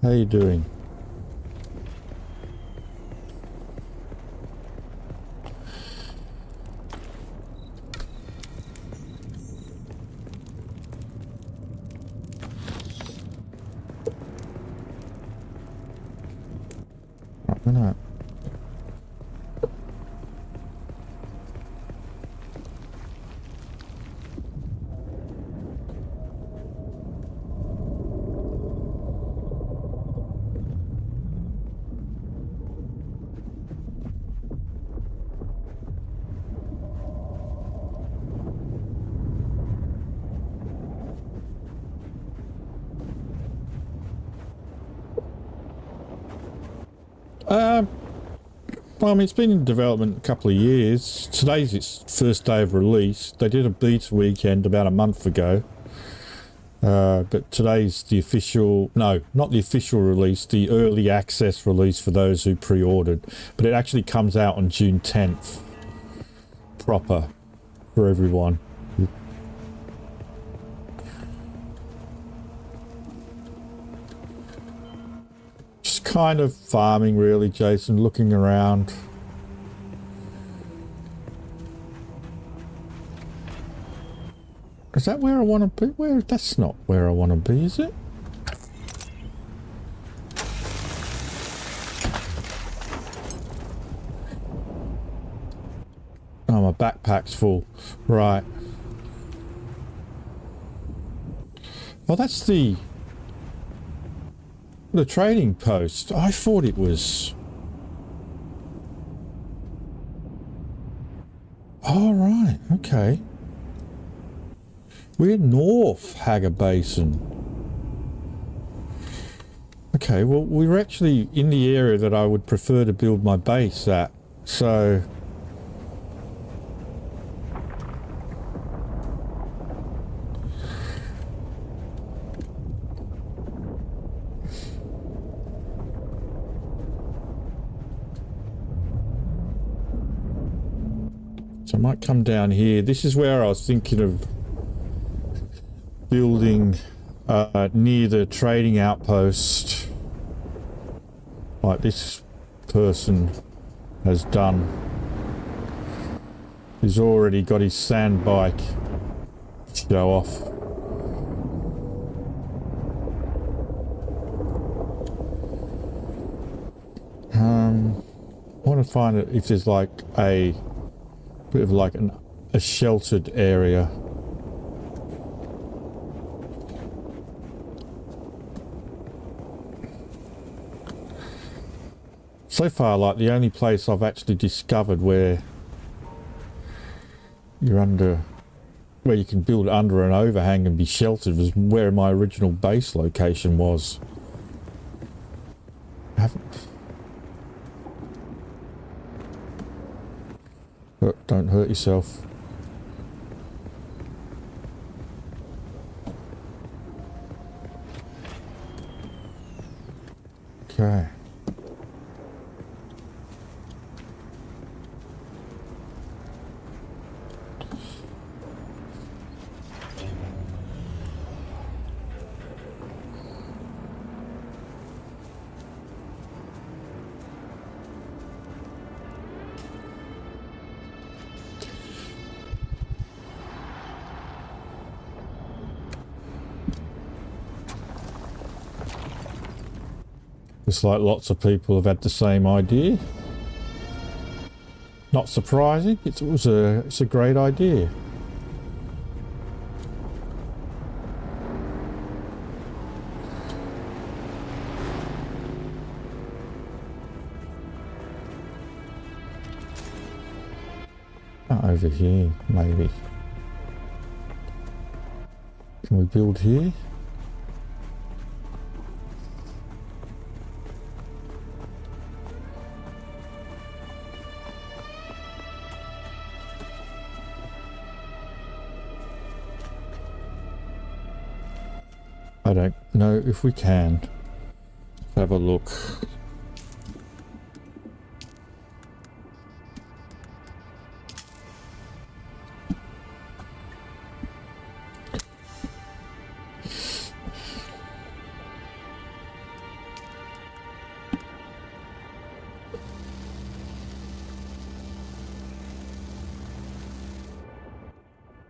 How you doing? Right, no. Well, I mean, it's been in development a couple of years. Today's its first day of release. They did a beta weekend about a month ago. But today's the official, no, not the official release, the early access release for those who pre-ordered. But it actually comes out on June 10th. Proper for everyone. Kind of farming really, Jason, looking around. Is that where I want to be? That's not where I want to be, is it? Oh, my backpack's full. Right. Oh, that's the trading post. I thought it was... Oh, right. Okay. We're north Hager Basin. Okay, well, we're actually in the area that I would prefer to build my base at. So... I might come down here. This is where I was thinking of building near the trading outpost, like this person has done. He's already got his sand bike to go off. I want to find it if there's like a bit of like a sheltered area. So far, like the only place I've actually discovered where you're under, where you can build under an overhang and be sheltered was where my original base location was. I haven't. But don't hurt yourself. Okay. Looks like lots of people have had the same idea. Not surprising. It's a great idea. over here, maybe. Can we build here? I don't know if we can. Let's have a look.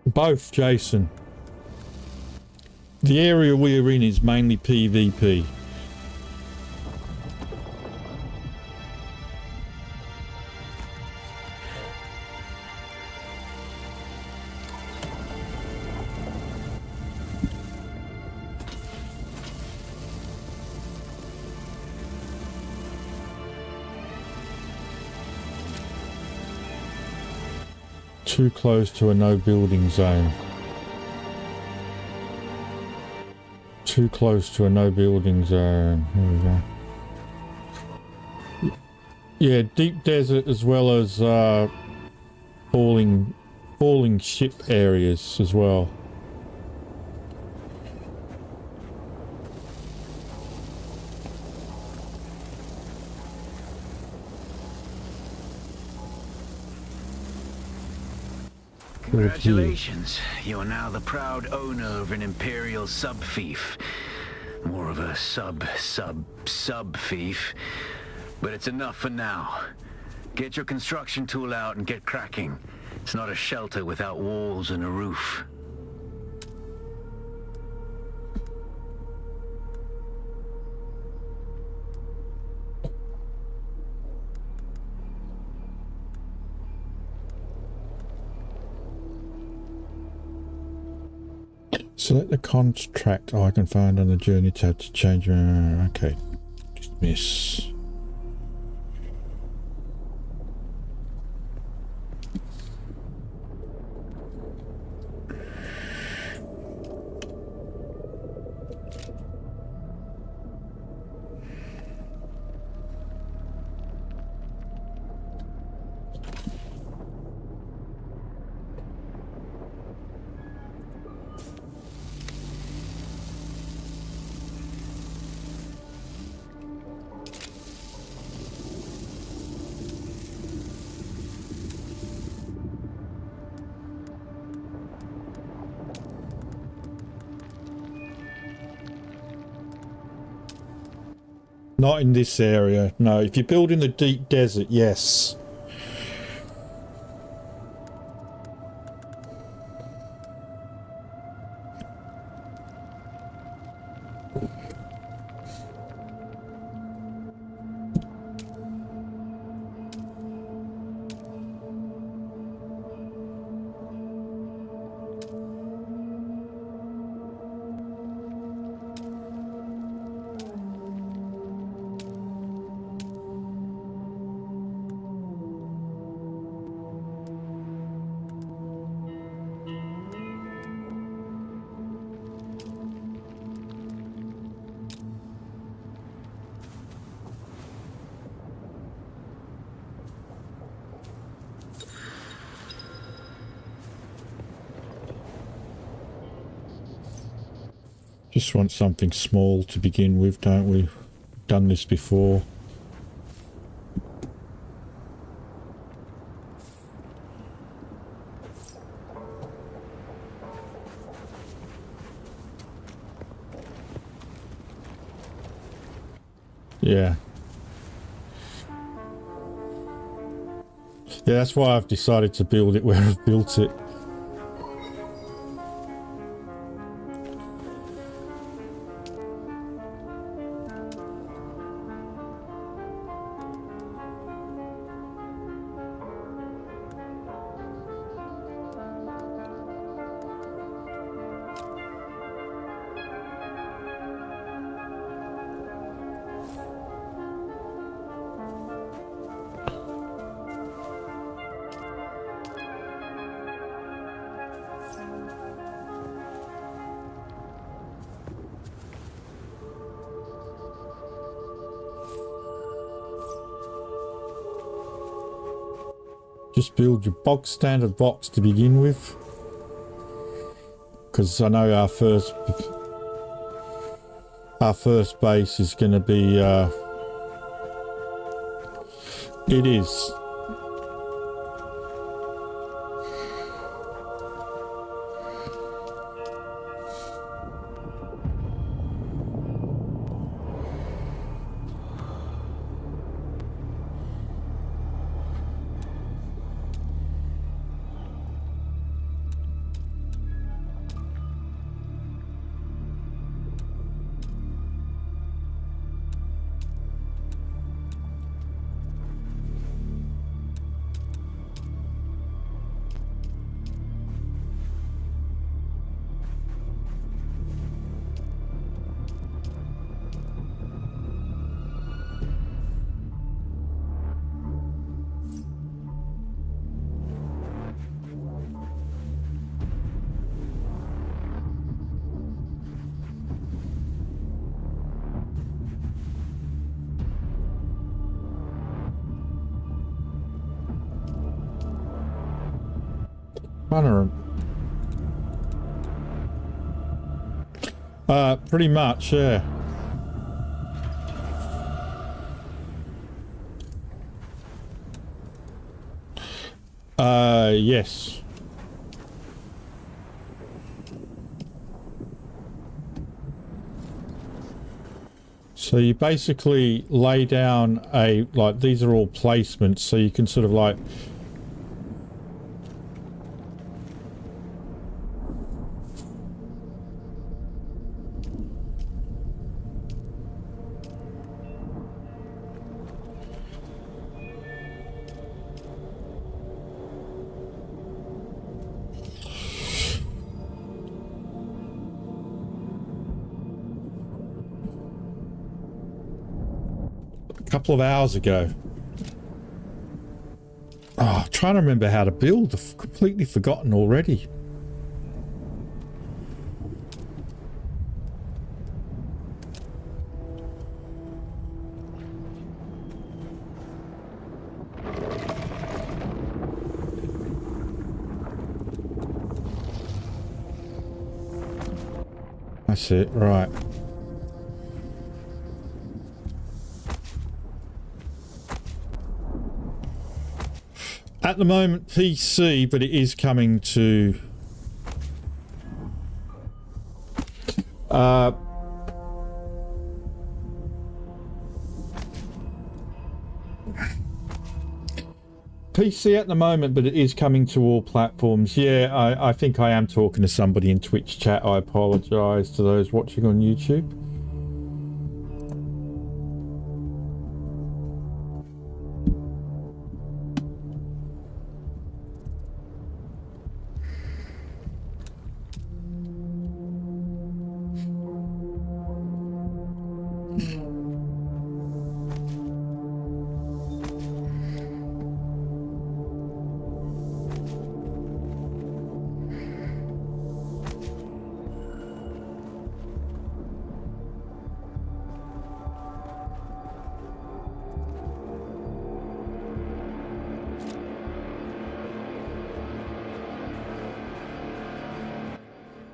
Both, Jason. The area we're in is mainly PvP. Too close to a no building zone. Too close to a no building zone. Here we go. Yeah, deep desert as well as falling ship areas as well. Congratulations, you are now the proud owner of an Imperial sub-fief. More of a sub-fief. But it's enough for now. Get your construction tool out and get cracking. It's not a shelter without walls and a roof. Select the contract I can find on the journey tab to change. Okay, dismiss. Not in this area, no. If you build in the deep desert, yes. Just want something small to begin with, don't we? Done this before. Yeah. Yeah, that's why I've decided to build it where I've built it. Just build your bog standard box to begin with, because I know our first base is going to be it is. Pretty much, yeah. Yes. So you basically lay down like, these are all placements, so you can sort of like couple of hours ago. Oh, trying to remember how to build. I've completely forgotten already. That's it, right. At the moment, PC, but it is coming to PC at the moment, but it is coming to all platforms. Yeah, I think I am talking to somebody in Twitch chat. I apologise to those watching on YouTube.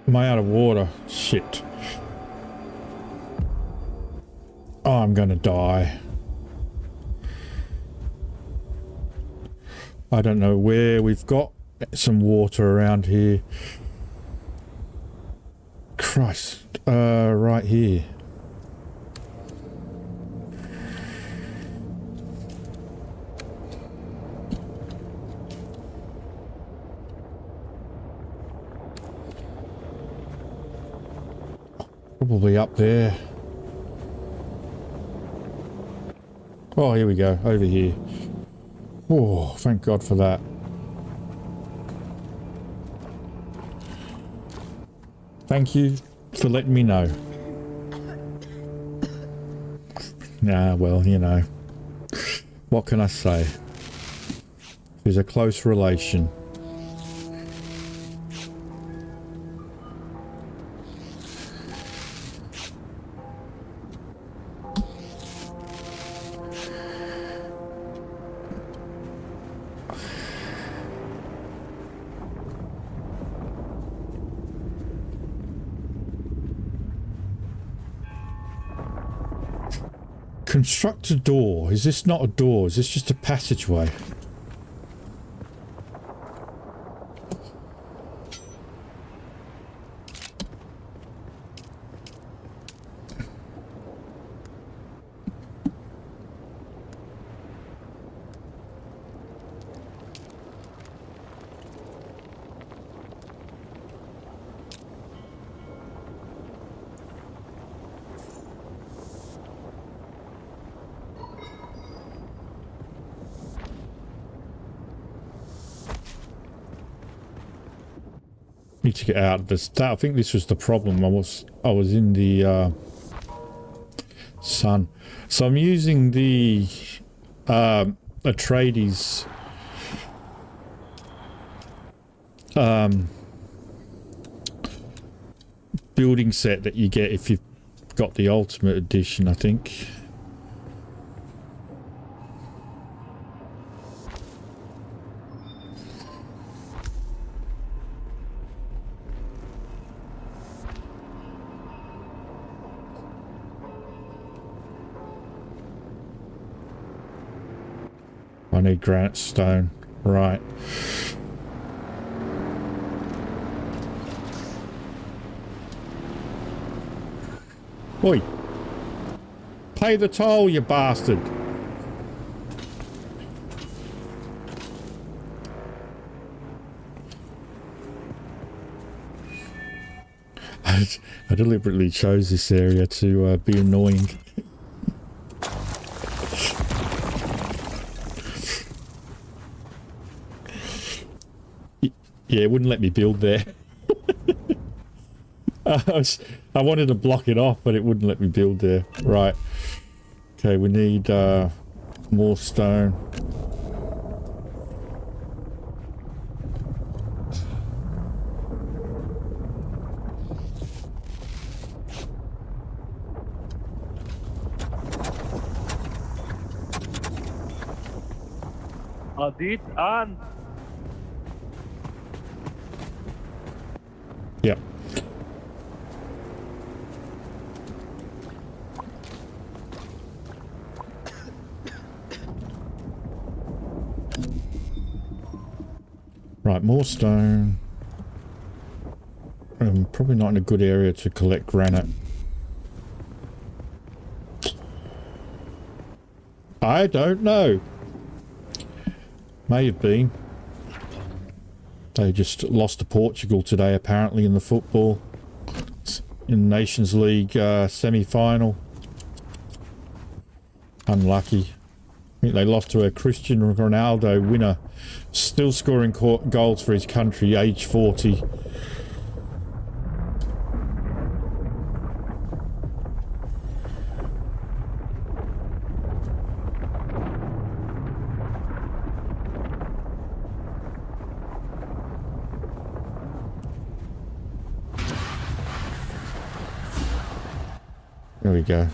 Am I out of water? Shit. Oh, I'm gonna die. I don't know where we've got some water around here. Christ. Right here. Probably up there. Oh, here we go. Over here. Oh, thank God for that. Thank you for letting me know. Nah, well, you know. What can I say? There's a close relation. Construct a door. Is this not a door? Is this just a passageway? Need to get out of this. I think this was the problem. I was in the sun, so I'm using the Atreides building set that you get if you've got the Ultimate Edition, I think. I need granite stone. Right. Oi. Pay the toll, you bastard. I deliberately chose this area to be annoying. Yeah, it wouldn't let me build there. I wanted to block it off, but it wouldn't let me build there. Right. Okay, we need more stone. Adit and Yep. Right, more stone. Probably not in a good area to collect granite. I don't know. May have been. They just lost to Portugal today, apparently, in the football. In Nations League semi-final. Unlucky. I think they lost to a Cristiano Ronaldo winner. Still scoring goals for his country, age 40. There we go.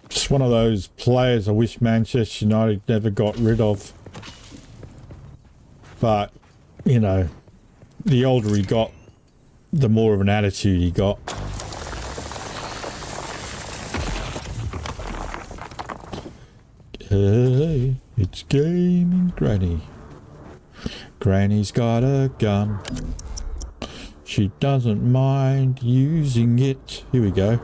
Just one of those players I wish Manchester United never got rid of. But, you know, the older he got, the more of an attitude he got. Hey, it's gaming Granny. Granny's got a gun. She doesn't mind using it. Here we go.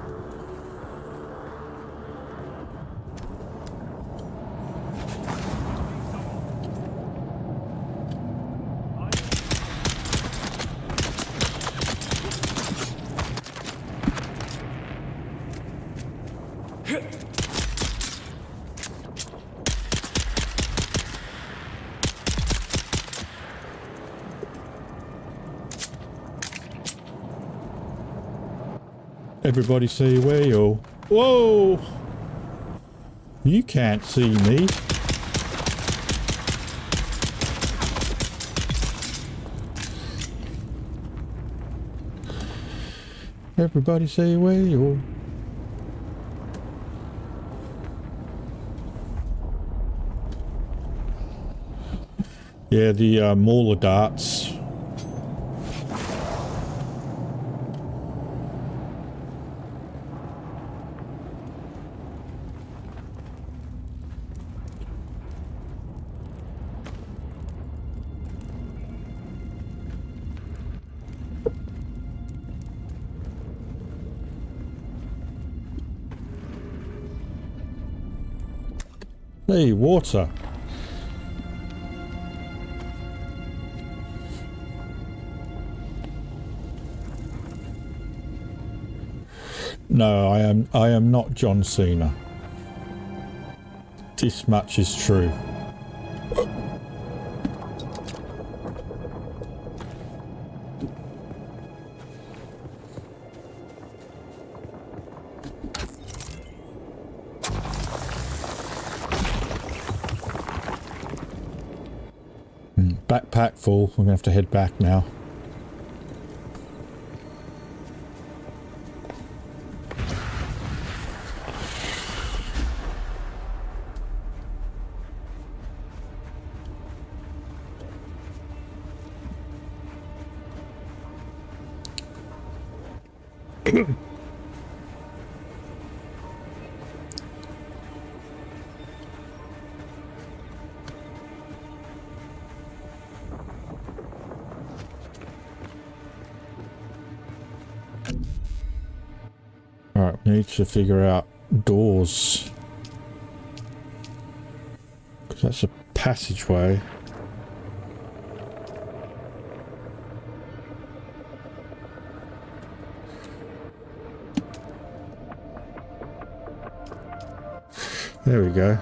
Everybody say where you're. Whoa! You can't see me. Everybody say whale. Yeah, the mauler darts. Hey, water. No, I am not John Cena. This much is true. Backpack full. We're gonna have to head back now. Alright, we need to figure out doors. Because that's a passageway. There we go.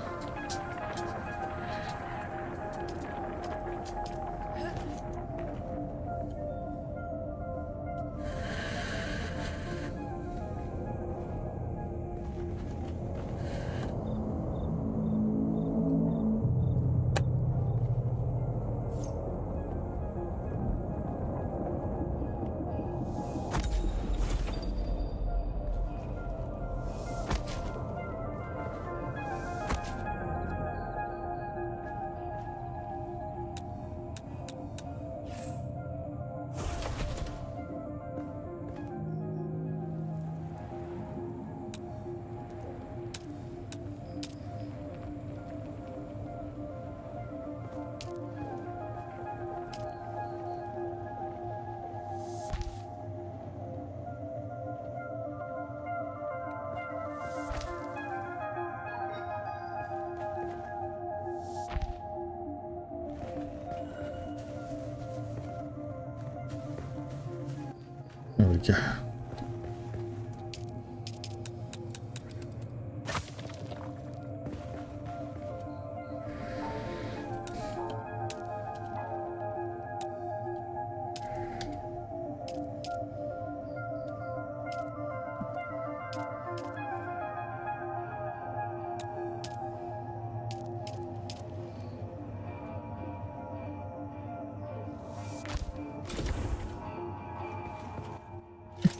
There we go.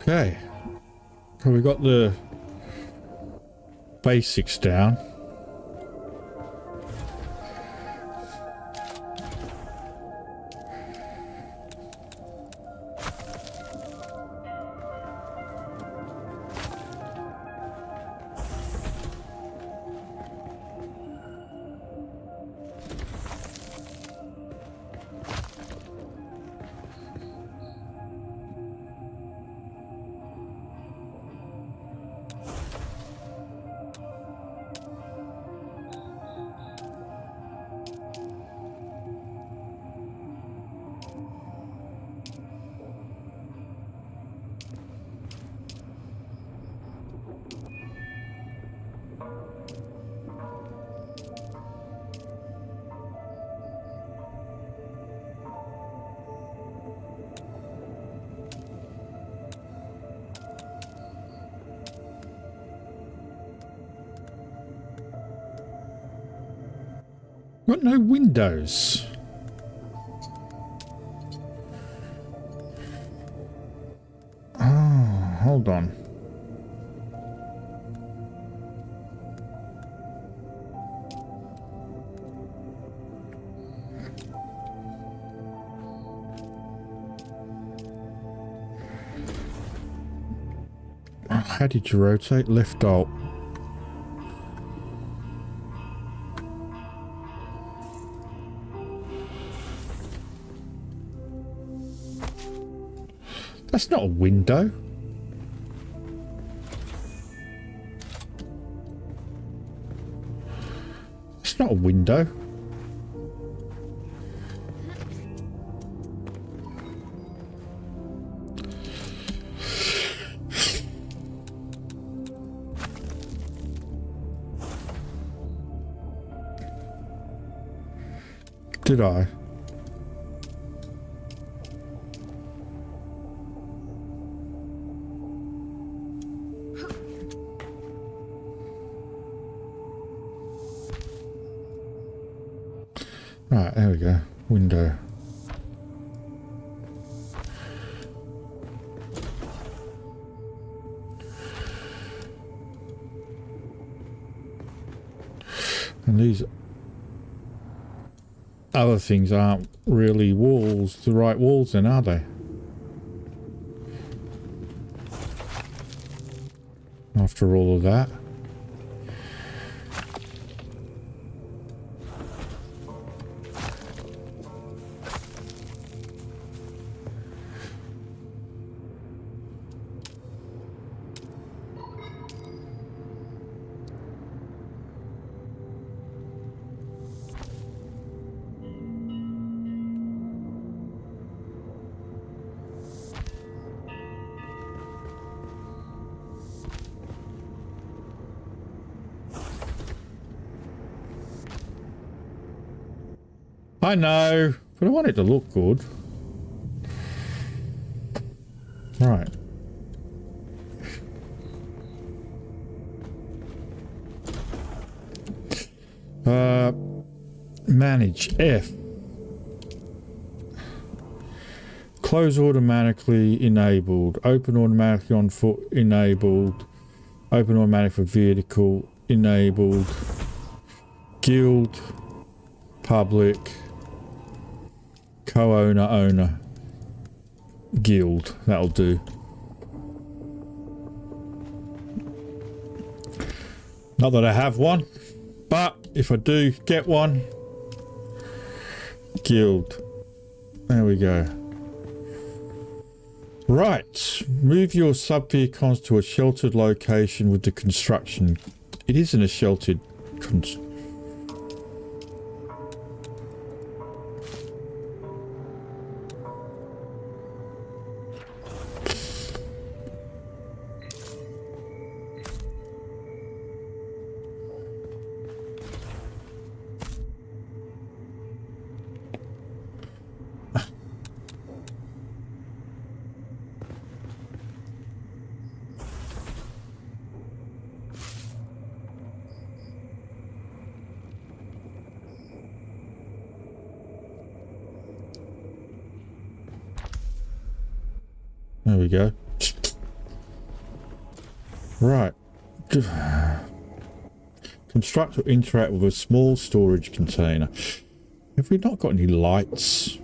Okay, so we got the basics down. Got no windows. Oh, hold Hold on. How did you rotate? Left alt. That's not a window. It's not a window. Did I? Right, there we go. Window. And these other things aren't really walls, the right walls then, are they? After all of that. I know, but I want it to look good. Right. Manage F. Close automatically enabled. Open automatically on foot enabled. Open automatic for vehicle enabled. Guild. Public. Co-owner, owner. Guild. That'll do. Not that I have one, but if I do get one, guild. There we go. Right. Move your sub-vehicles to a sheltered location with the construction. It isn't a sheltered There we go. Right. Construct or interact with a small storage container. Have we not got any lights?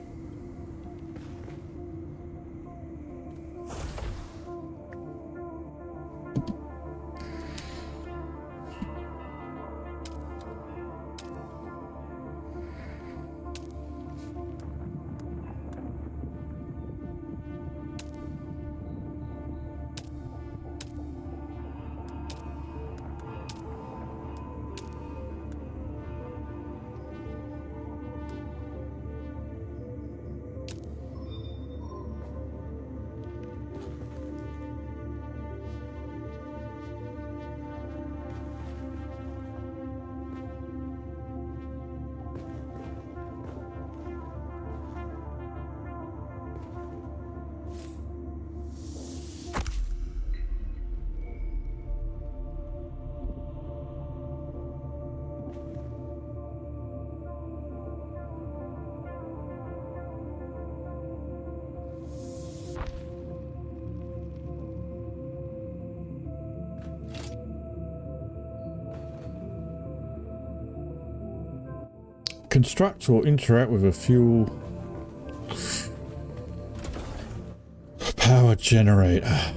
construct or interact with a fuel power generator.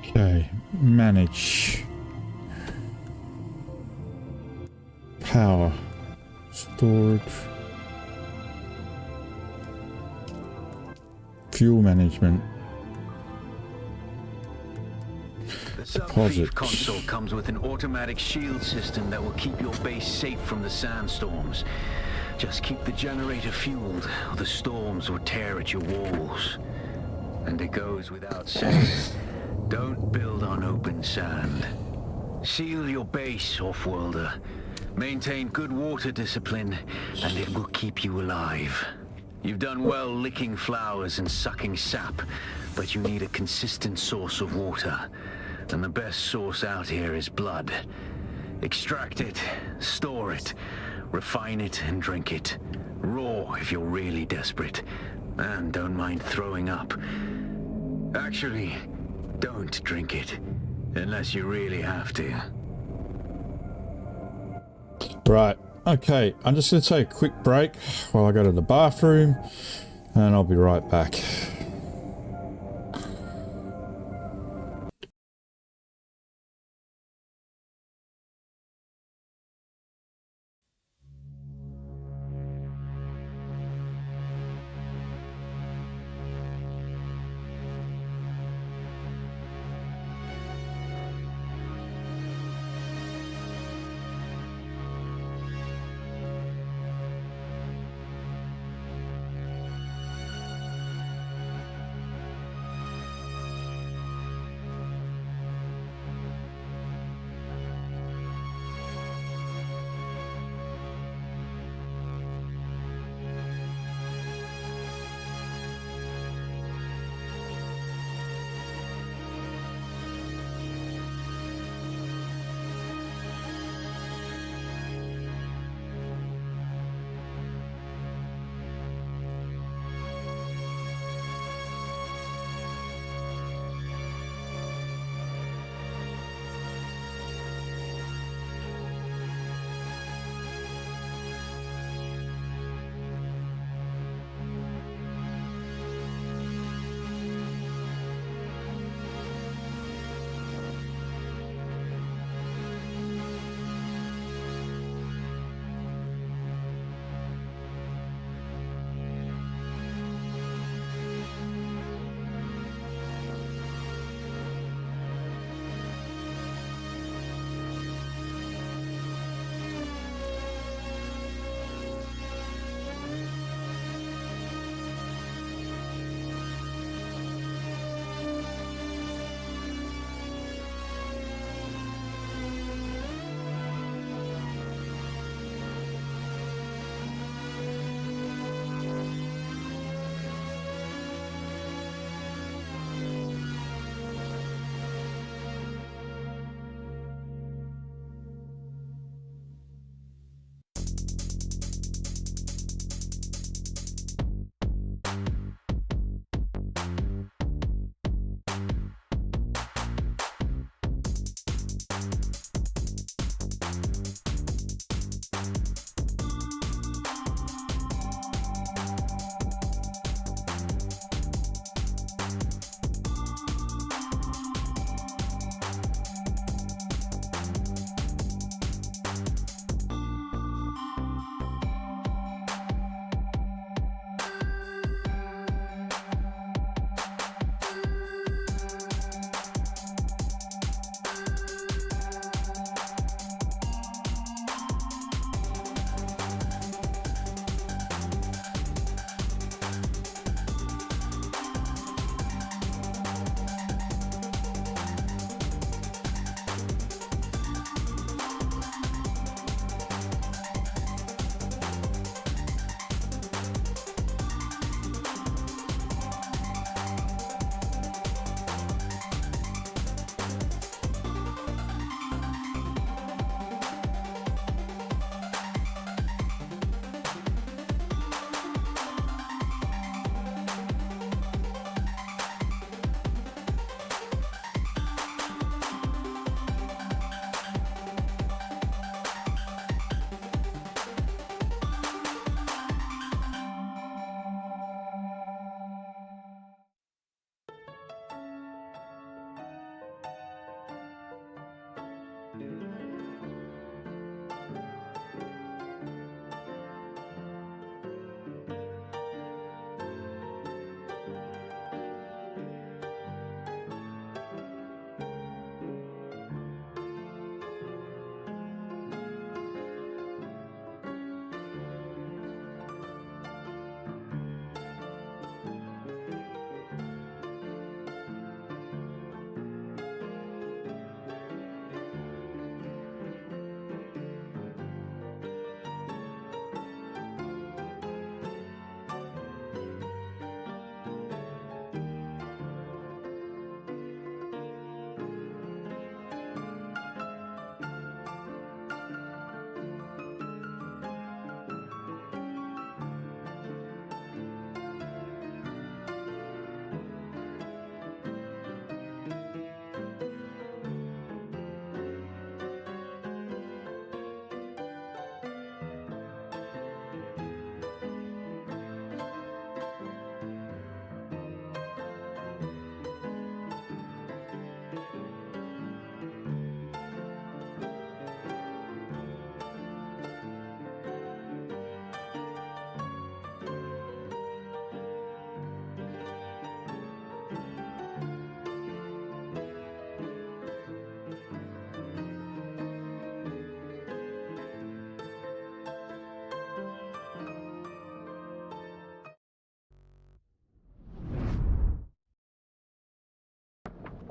Okay, manage. Power. Storage. Fuel management. The sub-thief console comes with an automatic shield system that will keep your base safe from the sandstorms. Just keep the generator fueled, or the storms will tear at your walls. And it goes without saying, don't build on open sand. Seal your base, off-worlder. Maintain good water discipline, and it will keep you alive. You've done well licking flowers and sucking sap, but you need a consistent source of water. And the best source out here is blood. Extract it, store it, refine it, and drink it. Raw if you're really desperate. And don't mind throwing up. Actually, don't drink it, unless you really have to. Right, okay, I'm just going to take a quick break while I go to the bathroom, and I'll be right back.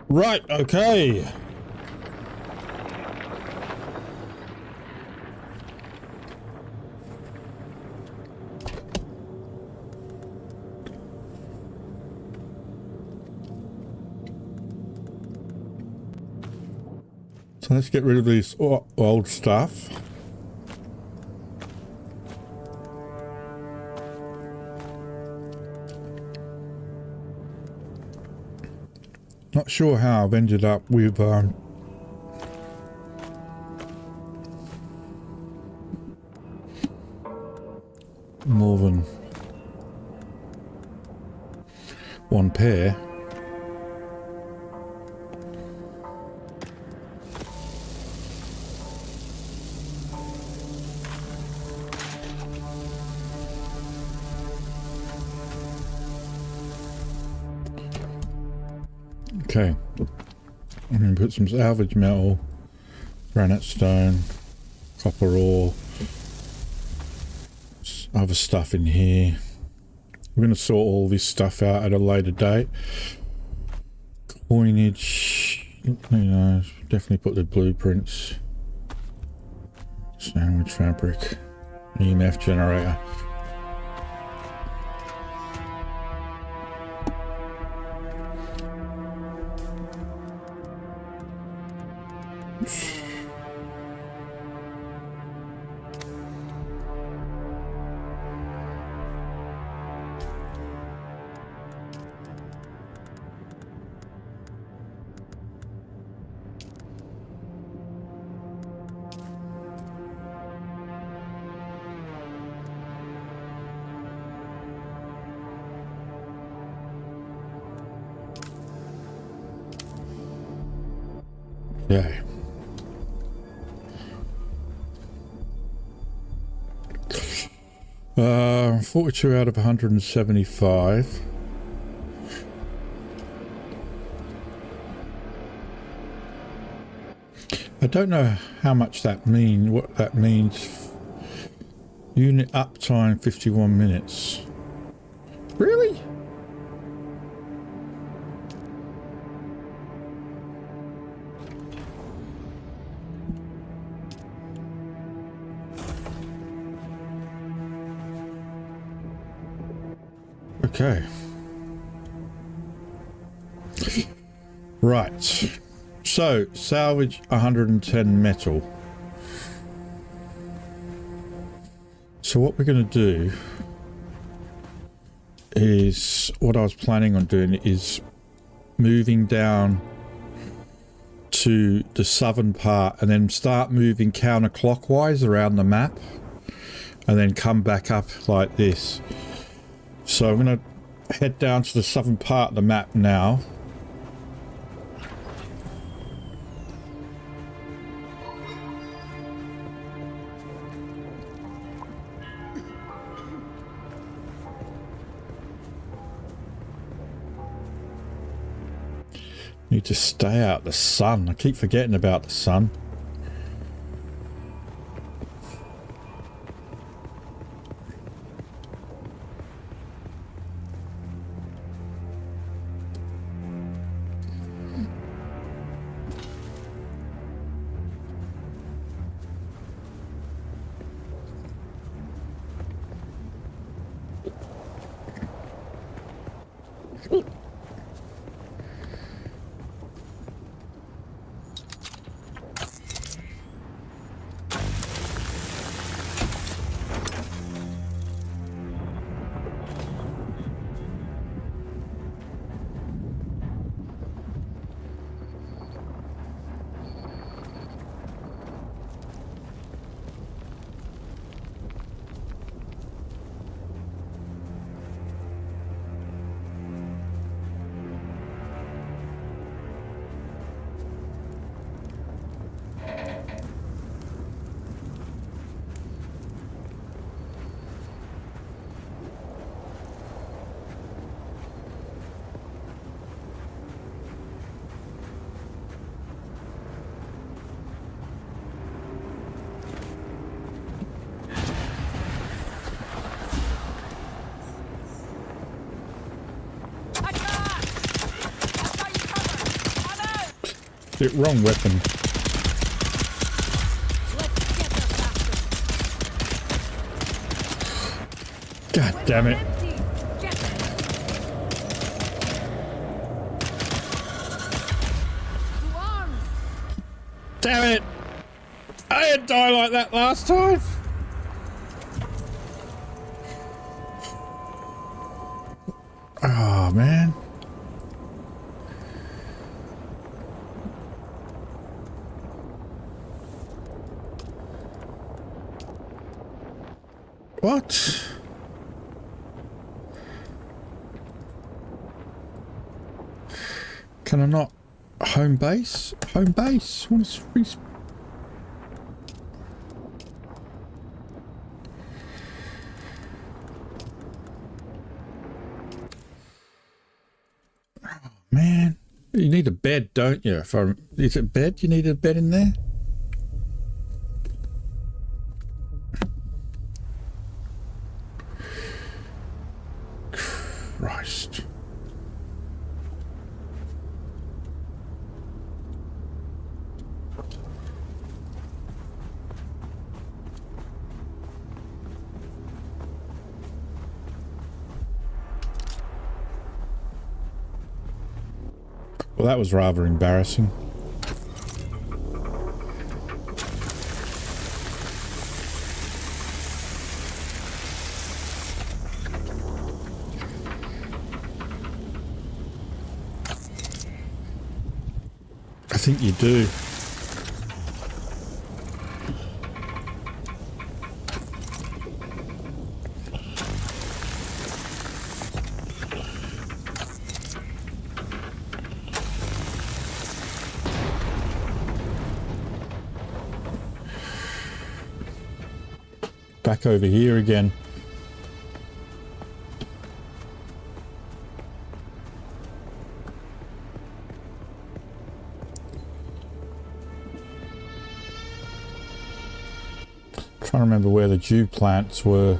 Right, okay. So let's get rid of this old stuff. Not sure how I've ended up with more than one pair. Okay, I'm going to put some salvage metal, granite stone, copper ore, other stuff in here. We're going to sort all this stuff out at a later date. Coinage, you know, definitely put the blueprints. Sandwich fabric, EMF generator. Okay. 42 out of 175. I don't know how much that means, what that means. Unit uptime 51 minutes. Really? Okay. Right. So, salvage 110 metal. So what we're going to do is, what I was planning on doing is moving down to the southern part and then start moving counterclockwise around the map and then come back up like this. So I'm going to head down to the southern part of the map now. Need to stay out the sun. I keep forgetting about the sun. The wrong weapon. Let's get the bastard. God damn it. Empty. Get it. To arms. Damn it! I didn't die like that last time. Oh man. What? Can I not? Home base? Home base? What is respawn? Man, you need a bed, don't you? Is it bed? You need a bed in there? Christ. Well, that was rather embarrassing. I think you do. Back over here again. Trying to remember where the dew plants were.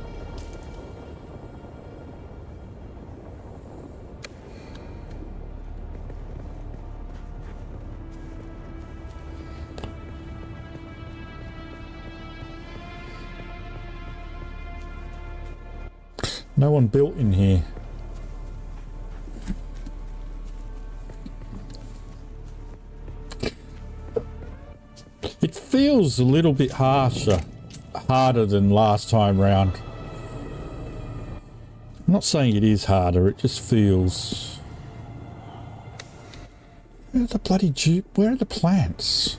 No one built in here. It feels a little bit harder than last time round. I'm not saying it is harder, it just feels... Where are the bloody where are the plants?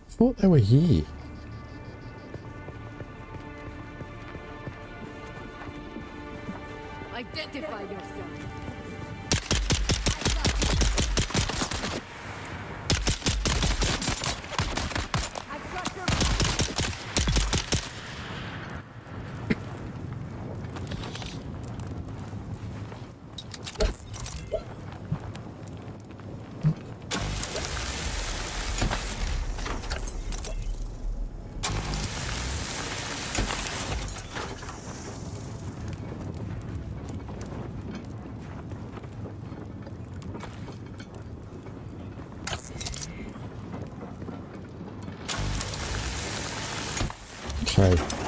I thought they were here. Identify yourself. I've got your Okay.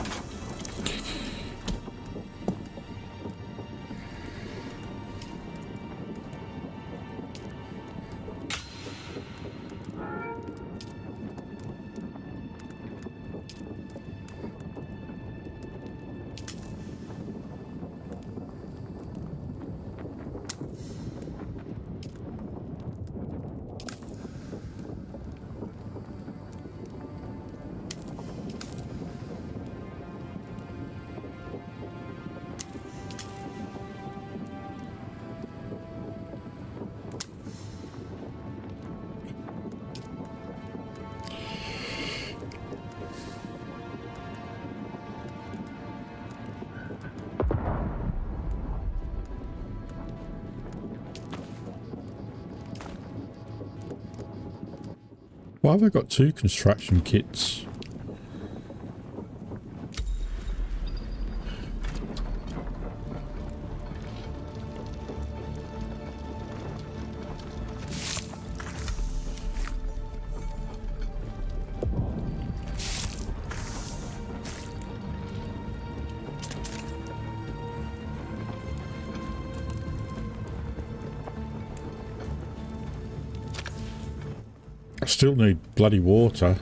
Why have I got two construction kits? I still need bloody water.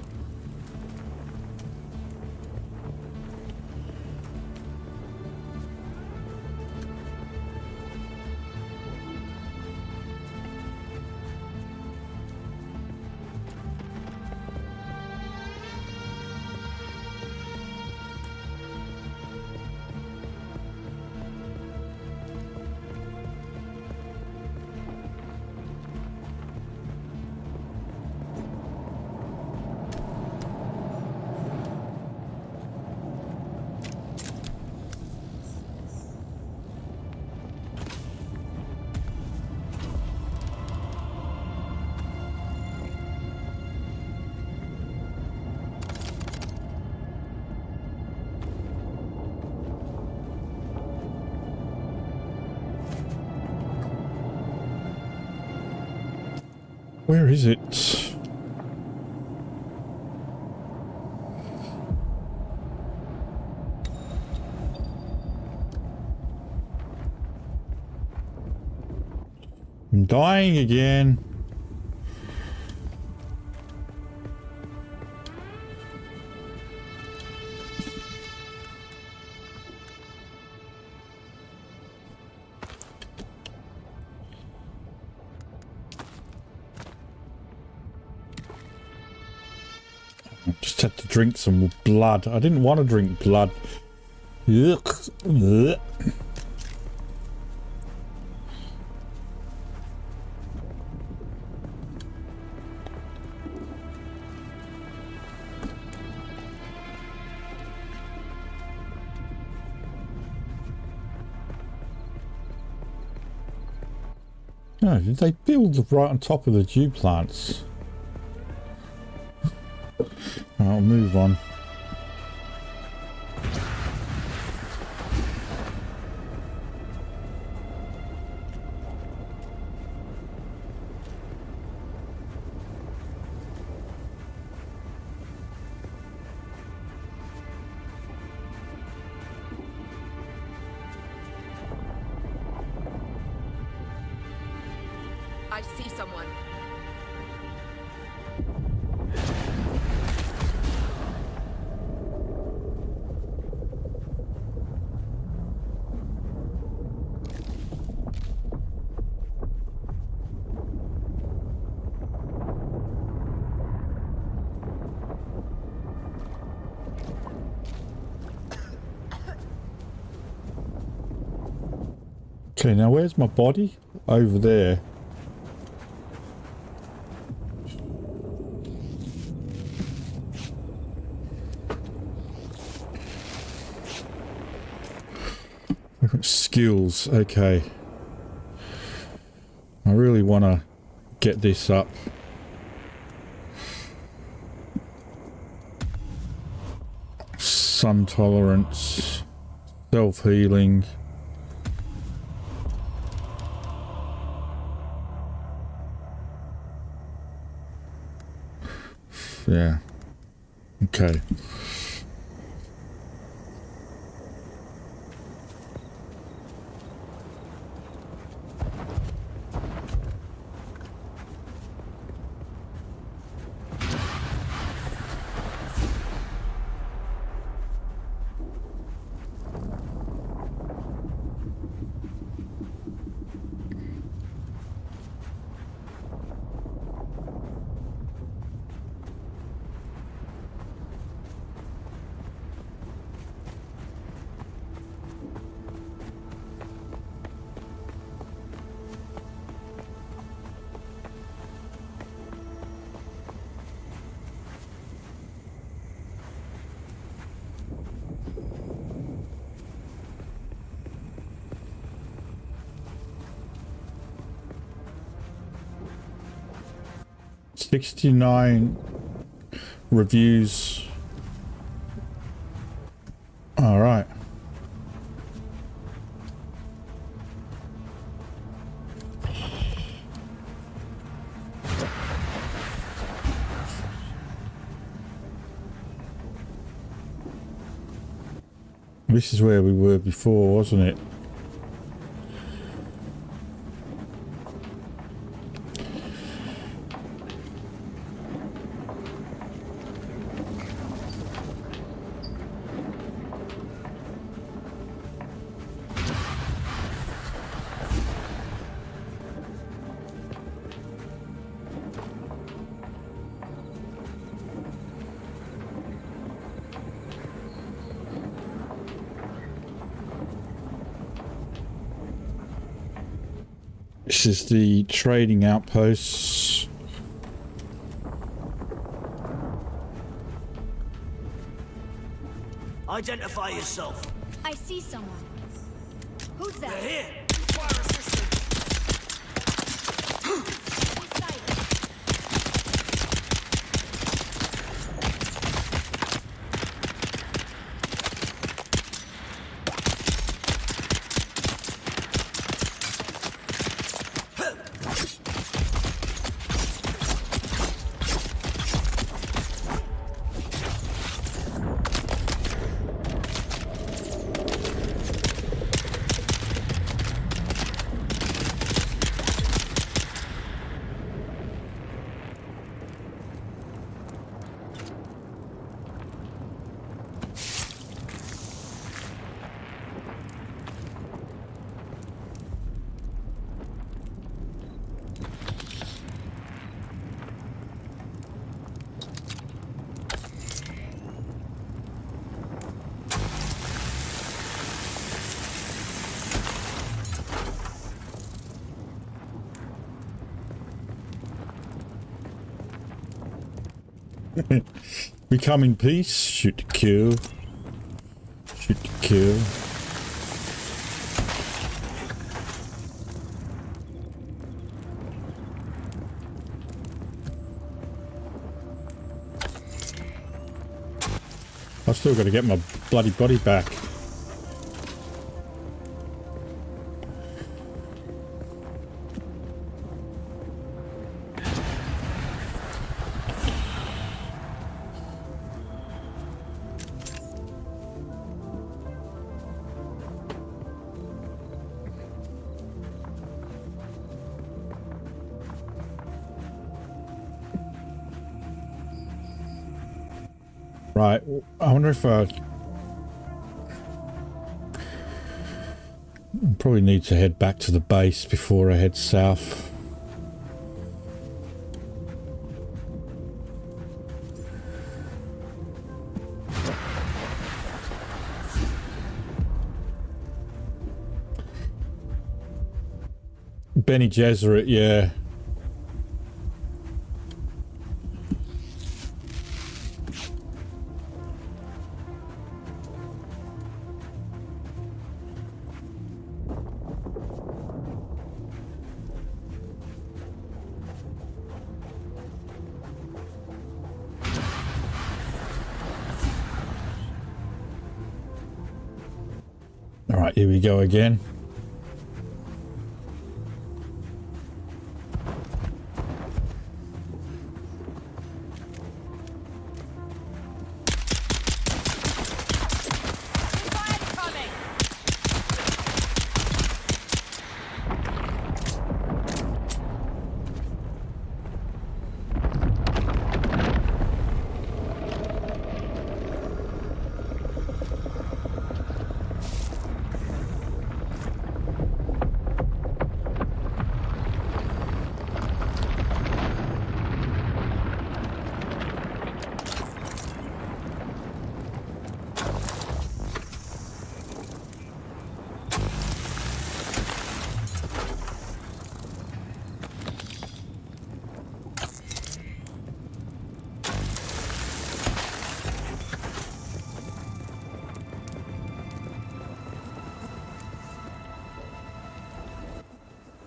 Where is it? I'm dying again. Just had to drink some blood. I didn't want to drink blood. Yuck. Ugh. No, did they build right on top of the dew plants? I'll move on. I see someone. Okay, now where's my body? Over there. Skills, okay. I really want to get this up. Sun tolerance, self-healing. Yeah. Okay. $69 reviews. All right. This is where we were before, wasn't it? This is the trading outposts. Identify yourself. I see someone. Who's that? They're here. Require assistance. We come in peace. Shoot to kill. Shoot to kill. I've still got to get my bloody body back. Right, I wonder if I probably need to head back to the base before I head south. Bene Gesserit, yeah. Alright, here we go again.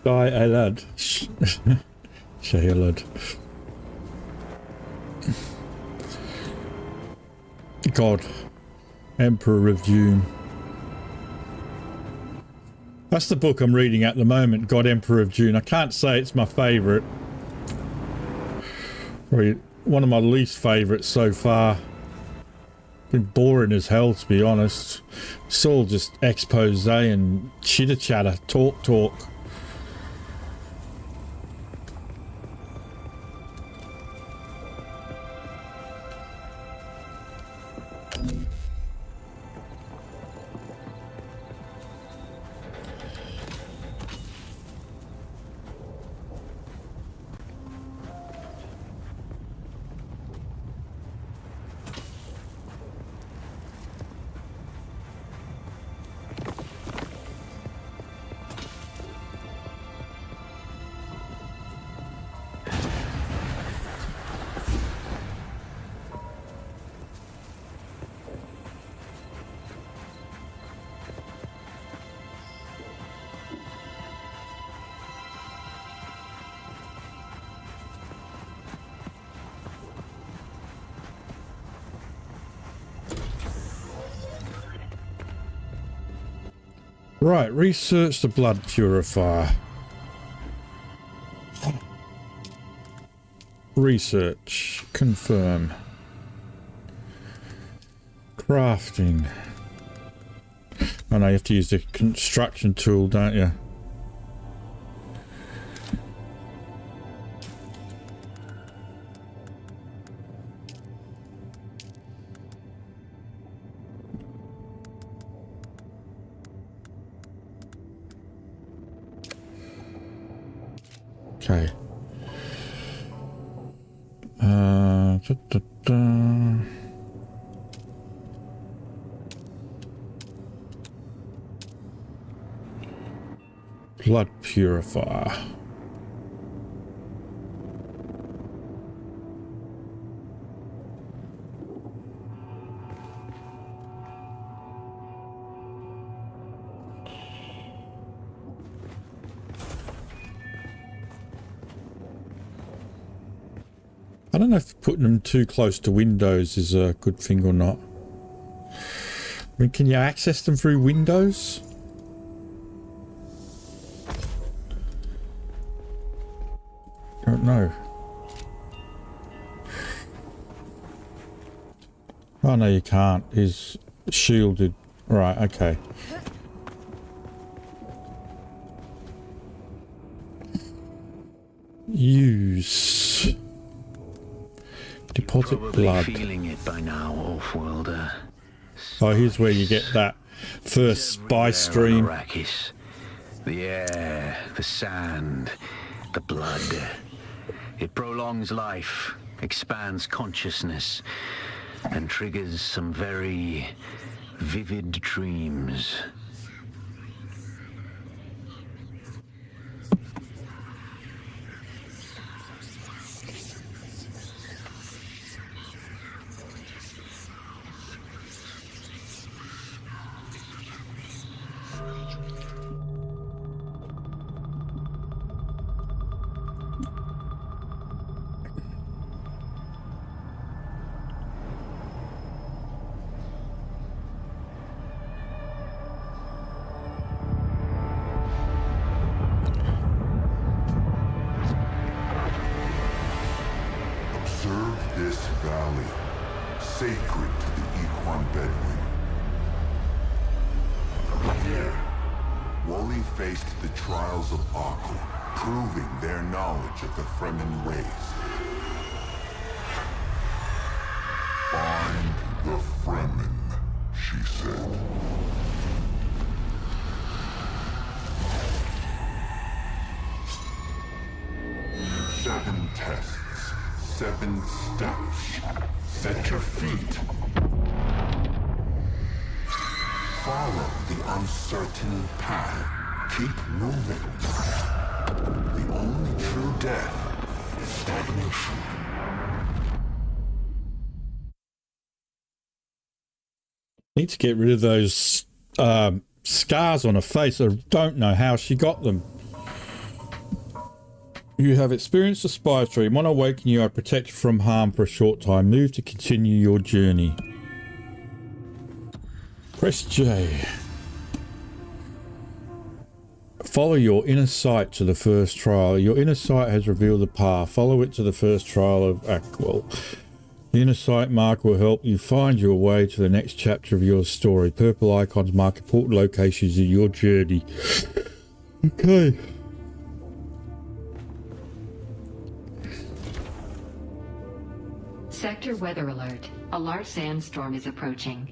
Die a lad. Say a lad. God. Emperor of Dune. That's the book I'm reading at the moment, God Emperor of Dune. I can't say it's my favourite. Probably one of my least favourites so far. Been boring as hell, to be honest. It's all just expose and chitter chatter, talk. Right, research the blood purifier. Research. Confirm. Crafting. Oh no, you have to use the construction tool, don't you? Okay. Blood purifier. I don't know if putting them too close to windows is a good thing or not. I mean, can you access them through windows? I don't know. Oh no, you can't. He's shielded. Right, okay. Use. Deposit blood. Feeling it by now, Off-worlder. Oh, here's where you get that first spy stream. Arrakis. The air, the sand, the blood. It prolongs life, expands consciousness, and triggers some very vivid dreams. Of the Fremen race. Find the Fremen, she said. Seven tests, 7 steps. Set your feet. Follow the uncertain path. Keep moving. The only true death is stagnation. Need to get rid of those scars on her face. I don't know how she got them. You have experienced a spy stream. On awakening, you are protected from harm for a short time. Move to continue your journey. Press J. Follow your inner sight to the first trial. Your inner sight has revealed the path. Follow it to the first trial of Aquil. The inner sight mark will help you find your way to the next chapter of your story. Purple icons mark important locations in your journey. Okay. Sector weather alert. A large sandstorm is approaching.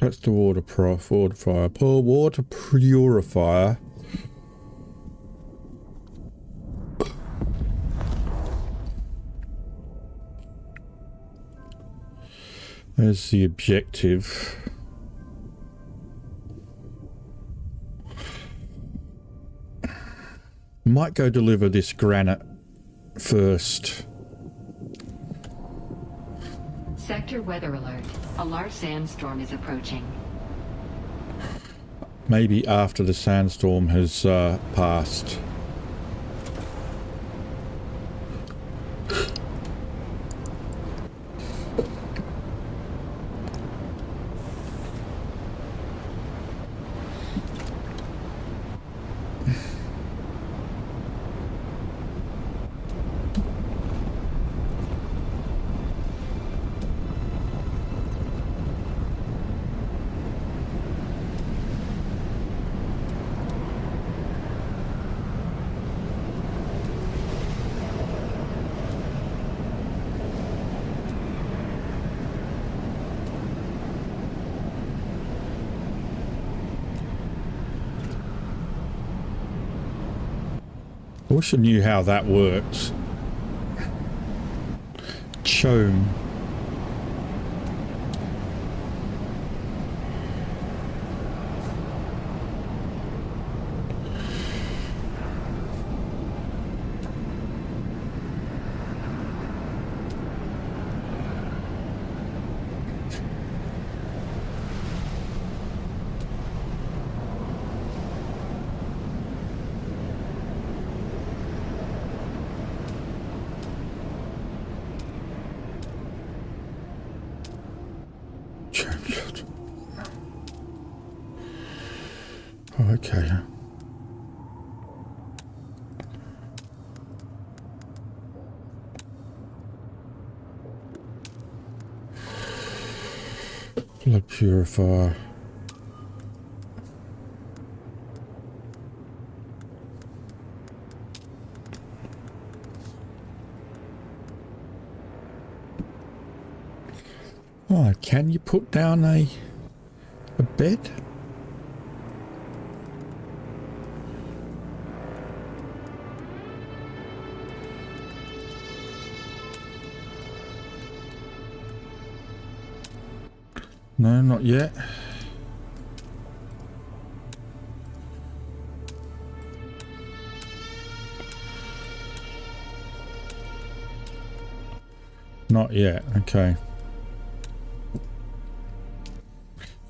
That's the water purifier. Pour water purifier. There's the objective. Might go deliver this granite first. Sector weather alert. A large sandstorm is approaching. Maybe after the sandstorm has passed. I wish I knew how that works. Chome. Okay. Blood purifier. Oh, can you put down a bed? No, not yet. Not yet, okay.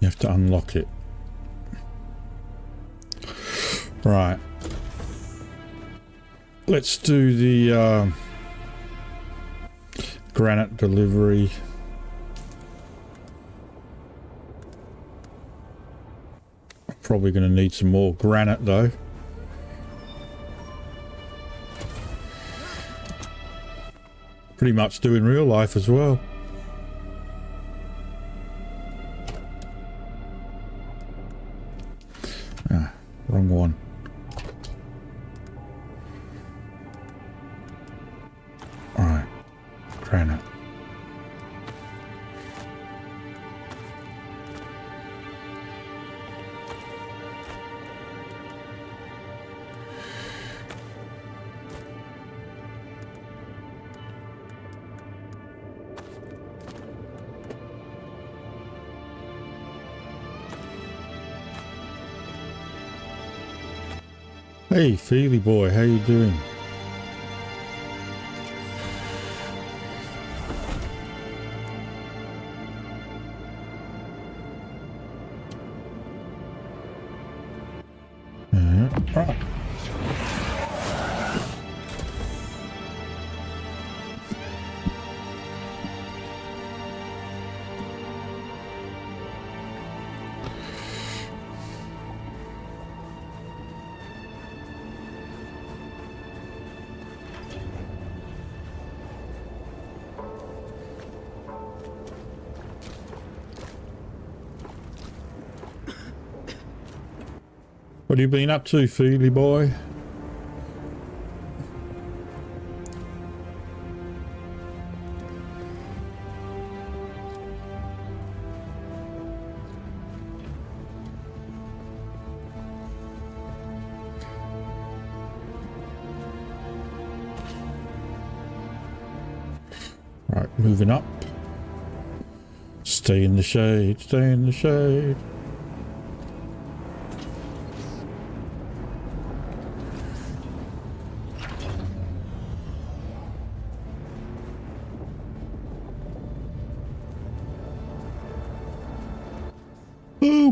You have to unlock it. Right. Let's do the granite delivery. Probably going to need some more granite though. Pretty much do in real life as well. Ah, wrong one. Alright, granite. Hey, Feely boy, how you doing? Right. What have you been up to, Feely boy? Right, moving up. Stay in the shade, stay in the shade.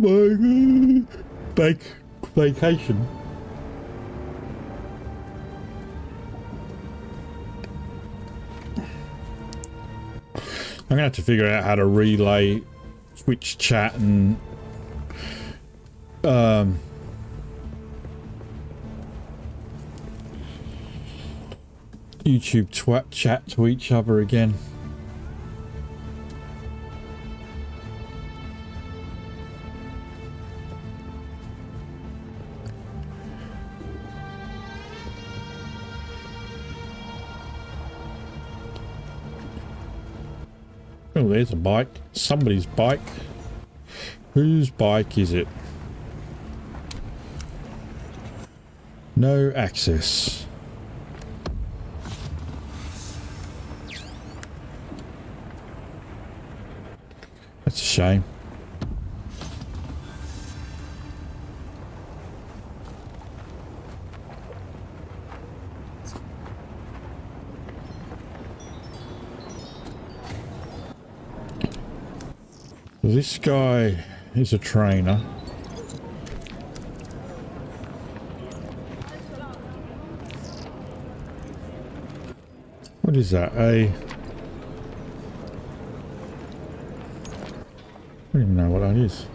my god. Vacation. I'm gonna have to figure out how to relay Twitch chat and YouTube chat to each other again. Oh, there's a bike. Somebody's bike. Whose bike is it? No access. That's a shame. This guy is a trainer. What is that? I don't even know what that is.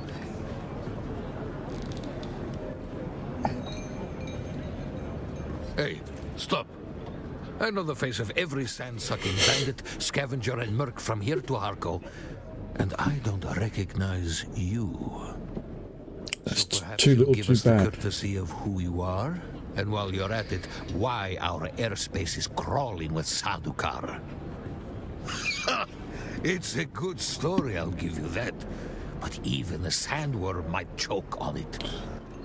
Hey, stop. I know the face of every sand-sucking bandit, scavenger, and merc from here to Harko. And I don't recognize you. That's So perhaps too you little, give too us the bad. courtesy of who you are, and while you're at it, why our airspace is crawling with Sadukar. It's a good story, I'll give you that. But even a sandworm might choke on it.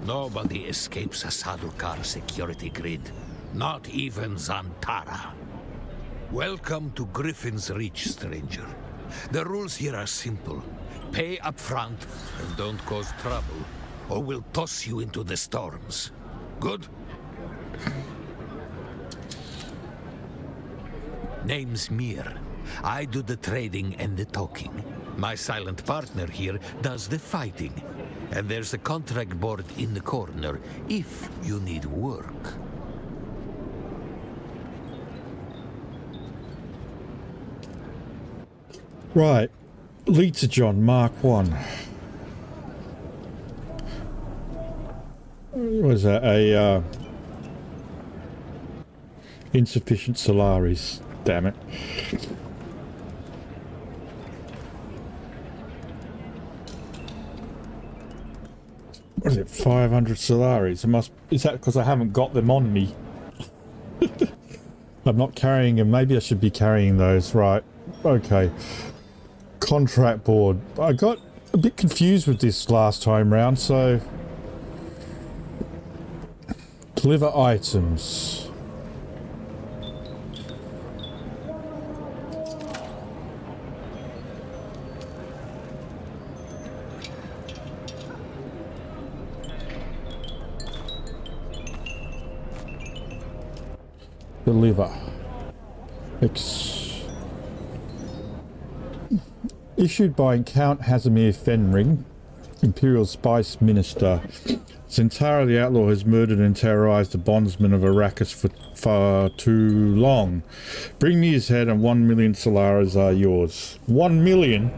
Nobody escapes a Sadukar security grid. Not even Zantara. Welcome to Griffin's Reach, stranger. The rules here are simple. Pay up front and don't cause trouble, or we'll toss you into the storms. Good? Name's Mir. I do the trading and the talking. My silent partner here does the fighting. And there's a contract board in the corner if you need work. Right, Leto John Mark 1. What is that? A insufficient Solaris. Damn it. What is it? 500 Solaris. It must. Is that because I haven't got them on me? I'm not carrying them. Maybe I should be carrying those. Right. Okay. Contract board. I got a bit confused with this last time round, so deliver items. Deliver. Issued by Count Hazimir Fenring, Imperial Spice Minister. Zantara the Outlaw has murdered and terrorized the bondsmen of Arrakis for far too long. Bring me his head and 1 million Solaris are yours. 1 million?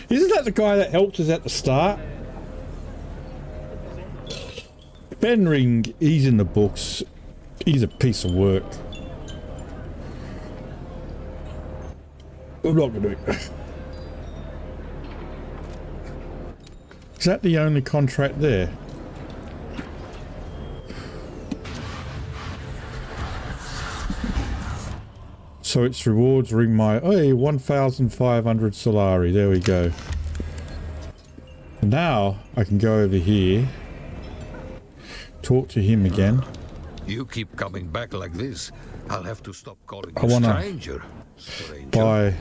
Isn't that the guy that helped us at the start? Fenring, he's in the books. He's a piece of work. I'm not going to do it. Is that the only contract there? So its rewards ring my... Hey, 1,500 Solari. There we go. Now I can go over here. Talk to him again. You keep coming back like this, I'll have to stop calling I you wanna stranger. buy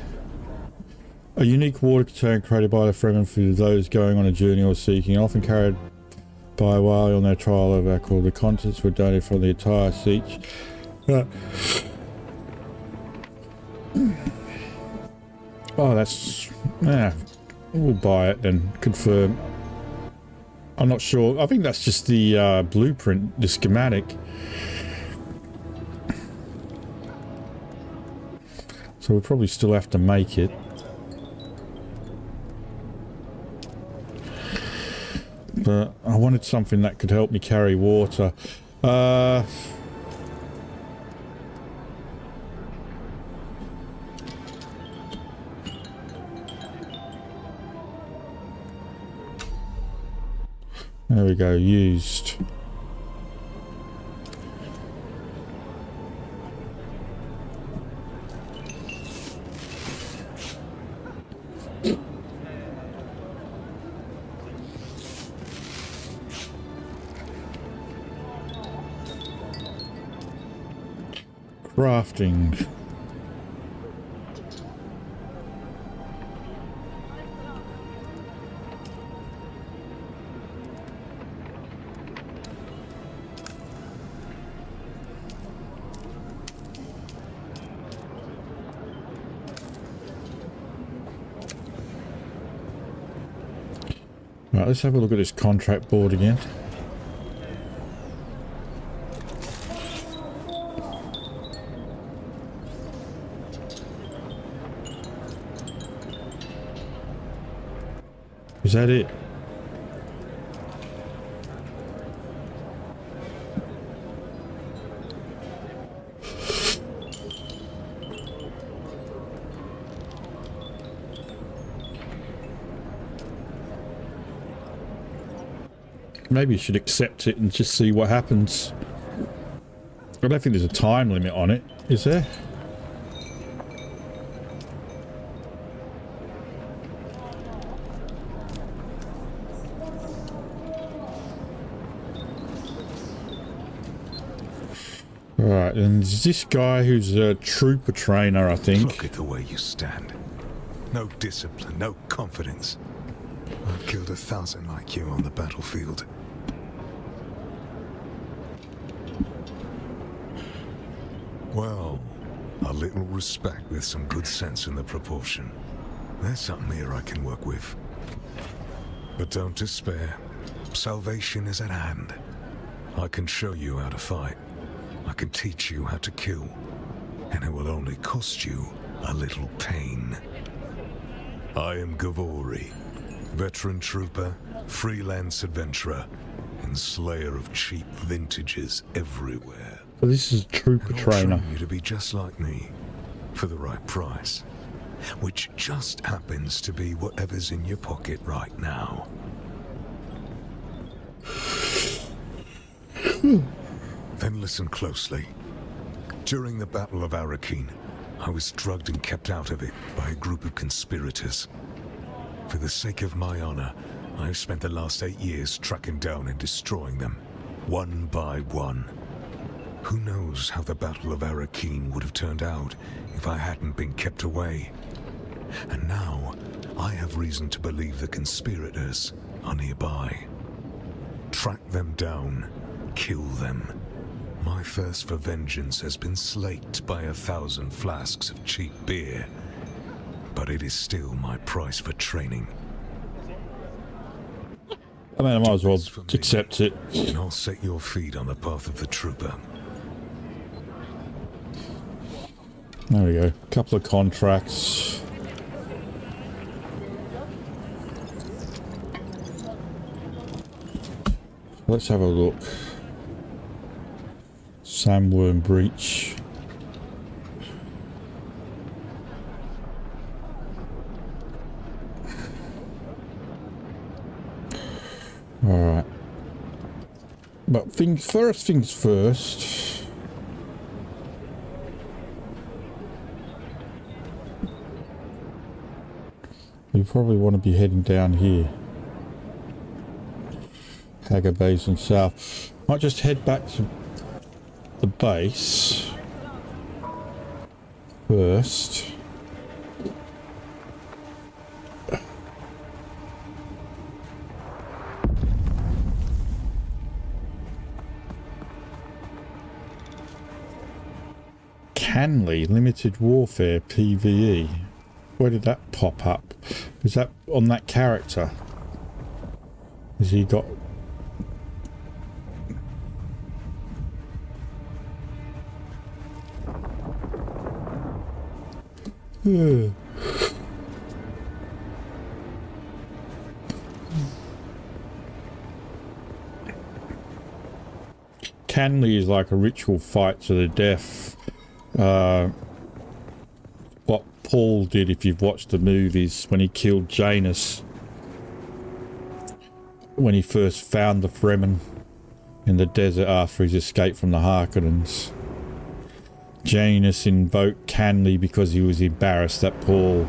a unique water container created by the Fremen for those going on a journey or seeking, often carried by a while on their trial of alcohol. The contents were donated from the entire siege. Oh, that's... Yeah, we'll buy it then. Confirm. I'm not sure. I think that's just the blueprint, the schematic. So we'll probably still have to make it. But I wanted something that could help me carry water. There we go, used. Crafting. Right, let's have a look at this contract board again. Is that it? Maybe you should accept it and just see what happens. I don't think there's a time limit on it, is there? Right, and there's this guy who's a trooper trainer, I think. Look at the way you stand. No discipline, no confidence. I've killed 1,000 like you on the battlefield. Well, a little respect with some good sense in the proportion. There's something here I can work with. But don't despair. Salvation is at hand. I can show you how to fight. I can teach you how to kill. And it will only cost you a little pain. I am Gavori, veteran trooper, freelance adventurer, and slayer of cheap vintages everywhere. So this is a trooper trainer. I'll train you to be just like me, for the right price, which just happens to be whatever's in your pocket right now. Then listen closely. During the Battle of Arrakeen, I was drugged and kept out of it by a group of conspirators. For the sake of my honor, I've spent the last 8 years tracking down and destroying them, one by one. Who knows how the Battle of Arrakeen would have turned out if I hadn't been kept away. And now, I have reason to believe the conspirators are nearby. Track them down, kill them. My thirst for vengeance has been slaked by 1,000 flasks of cheap beer, but it is still my price for training. I mean, I might as well accept it. And I'll set your feet on the path of the trooper. There we go. A couple of contracts. Let's have a look. Sandworm breach. Alright. But things first. We probably want to be heading down here. Hagar Basin south. Might just head back to the base first. Canley, limited warfare, PvE. Where did that pop up? Is that on that character? Has he got... Canley is like a ritual fight to the death. What Paul did, if you've watched the movies, when he killed Janus, when he first found the Fremen in the desert after his escape from the Harkonnens. Janus invoked Canley because he was embarrassed that Paul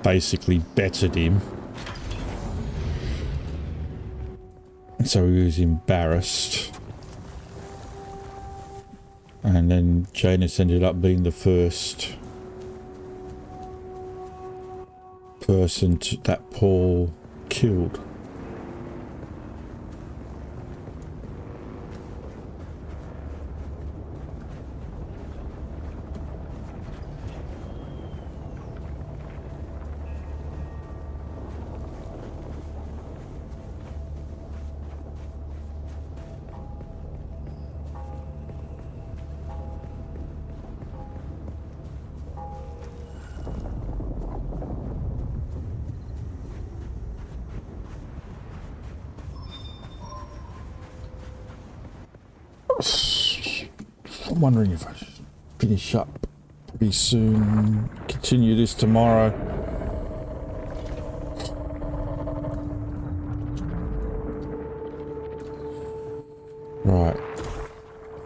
basically bettered him. So he was embarrassed. And then Janus ended up being the first person that Paul killed. I'm wondering if I should finish up pretty soon, continue this tomorrow. Right.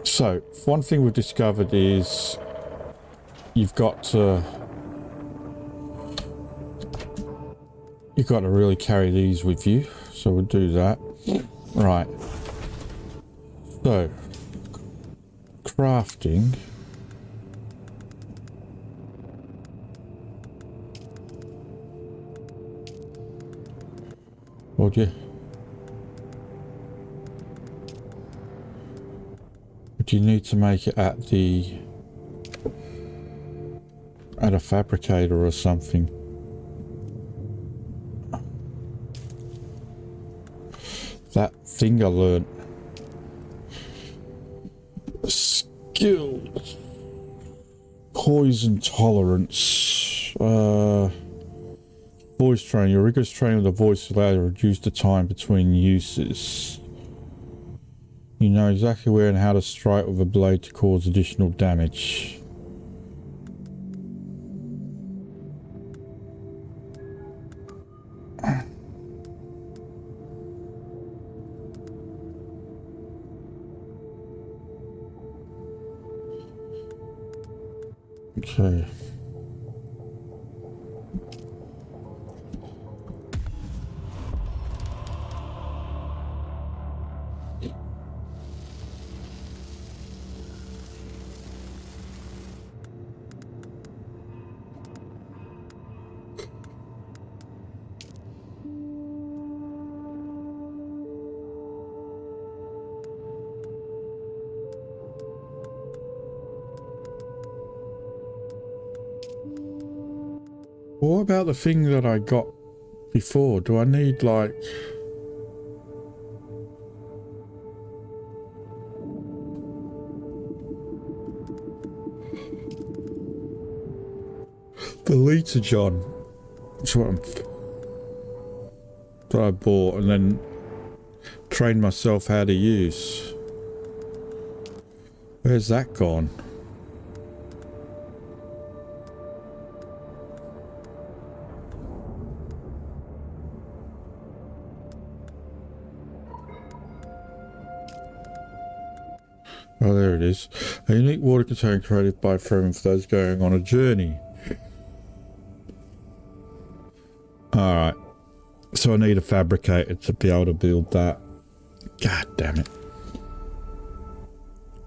So, one thing we've discovered is you've got to really carry these with you. So we'll do that. Right. So, crafting. Or do you need to make it at a fabricator or something? That thing I learned. Skills. Poison tolerance. Voice training. Your rigorous training with the voice allows you to reduce the time between uses. You know exactly where and how to strike with a blade to cause additional damage. Okay. What about the thing that I got before? Do I need like... the Leto John? That's what that I bought and then trained myself how to use. Where's that gone? Oh, there it is. A unique water container created by Fremen for those going on a journey. Alright. So I need a fabricator to be able to build that. God damn it.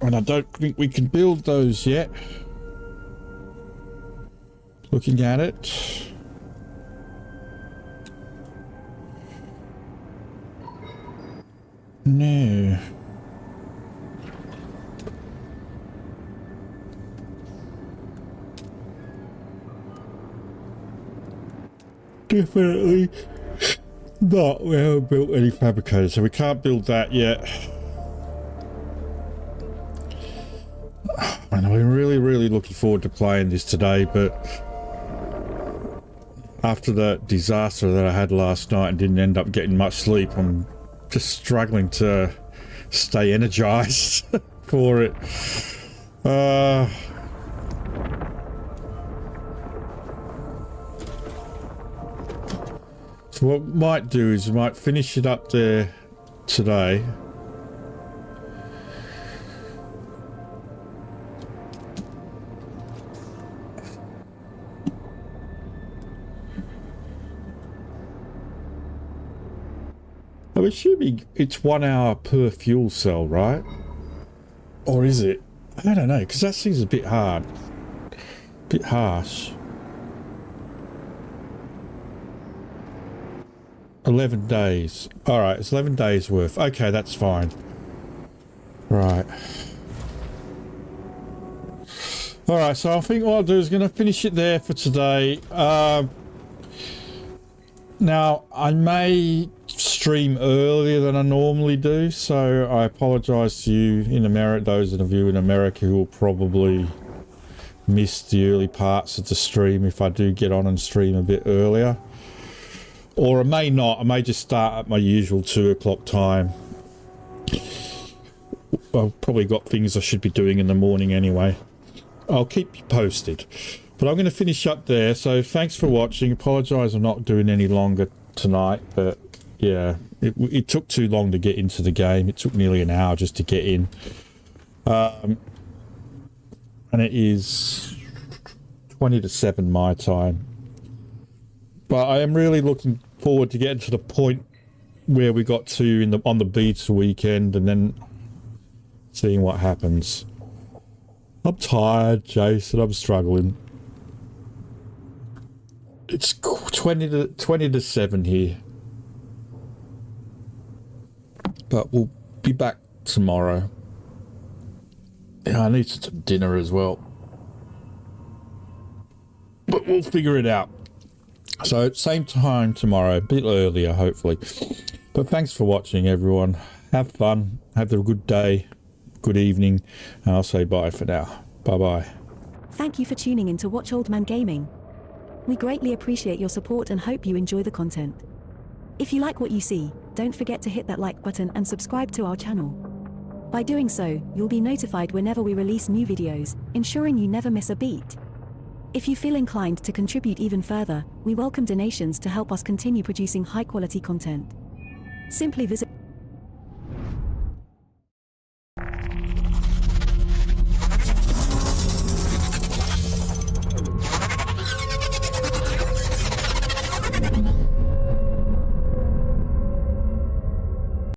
And I don't think we can build those yet. Looking at it. No. definitely not. We haven't built any fabricators, so we can't build that yet. And I'm really looking forward to playing this today, but after the disaster that I had last night and didn't end up getting much sleep, I'm just struggling to stay energized for it. So what we might do is we might finish it up there today. I'm assuming it's 1 hour per fuel cell, right? Or is it? I don't know, because that seems a bit hard. A bit harsh. 11 days. Alright, it's 11 days worth. Okay, that's fine. Right. Alright, so I think what I'll do is going to finish it there for today. Now, I may stream earlier than I normally do, so I apologise to you in America, those of you in America who will probably miss the early parts of the stream if I do get on and stream a bit earlier. Or I may not, I may just start at my usual 2 o'clock time. I've probably got things I should be doing in the morning anyway. I'll keep you posted. But I'm going to finish up there, so thanks for watching. Apologise I'm not doing any longer tonight, but yeah, it took too long to get into the game. It took nearly an hour just to get in. And it is 20 to 7 my time. But I am really looking forward to getting to the point where we got to on the beta weekend and then seeing what happens. I'm tired, Jason. I'm struggling. It's 20 to 7 here. But we'll be back tomorrow. Yeah, I need some dinner as well. But we'll figure it out. So, same time tomorrow, a bit earlier, hopefully. But thanks for watching, everyone. Have fun. Have a good day, good evening, and I'll say bye for now. Bye-bye. Thank you for tuning in to Watch Old Man Gaming. We greatly appreciate your support and hope you enjoy the content. If you like what you see, don't forget to hit that like button and subscribe to our channel. By doing so, you'll be notified whenever we release new videos, ensuring you never miss a beat. If you feel inclined to contribute even further, we welcome donations to help us continue producing high-quality content. Simply visit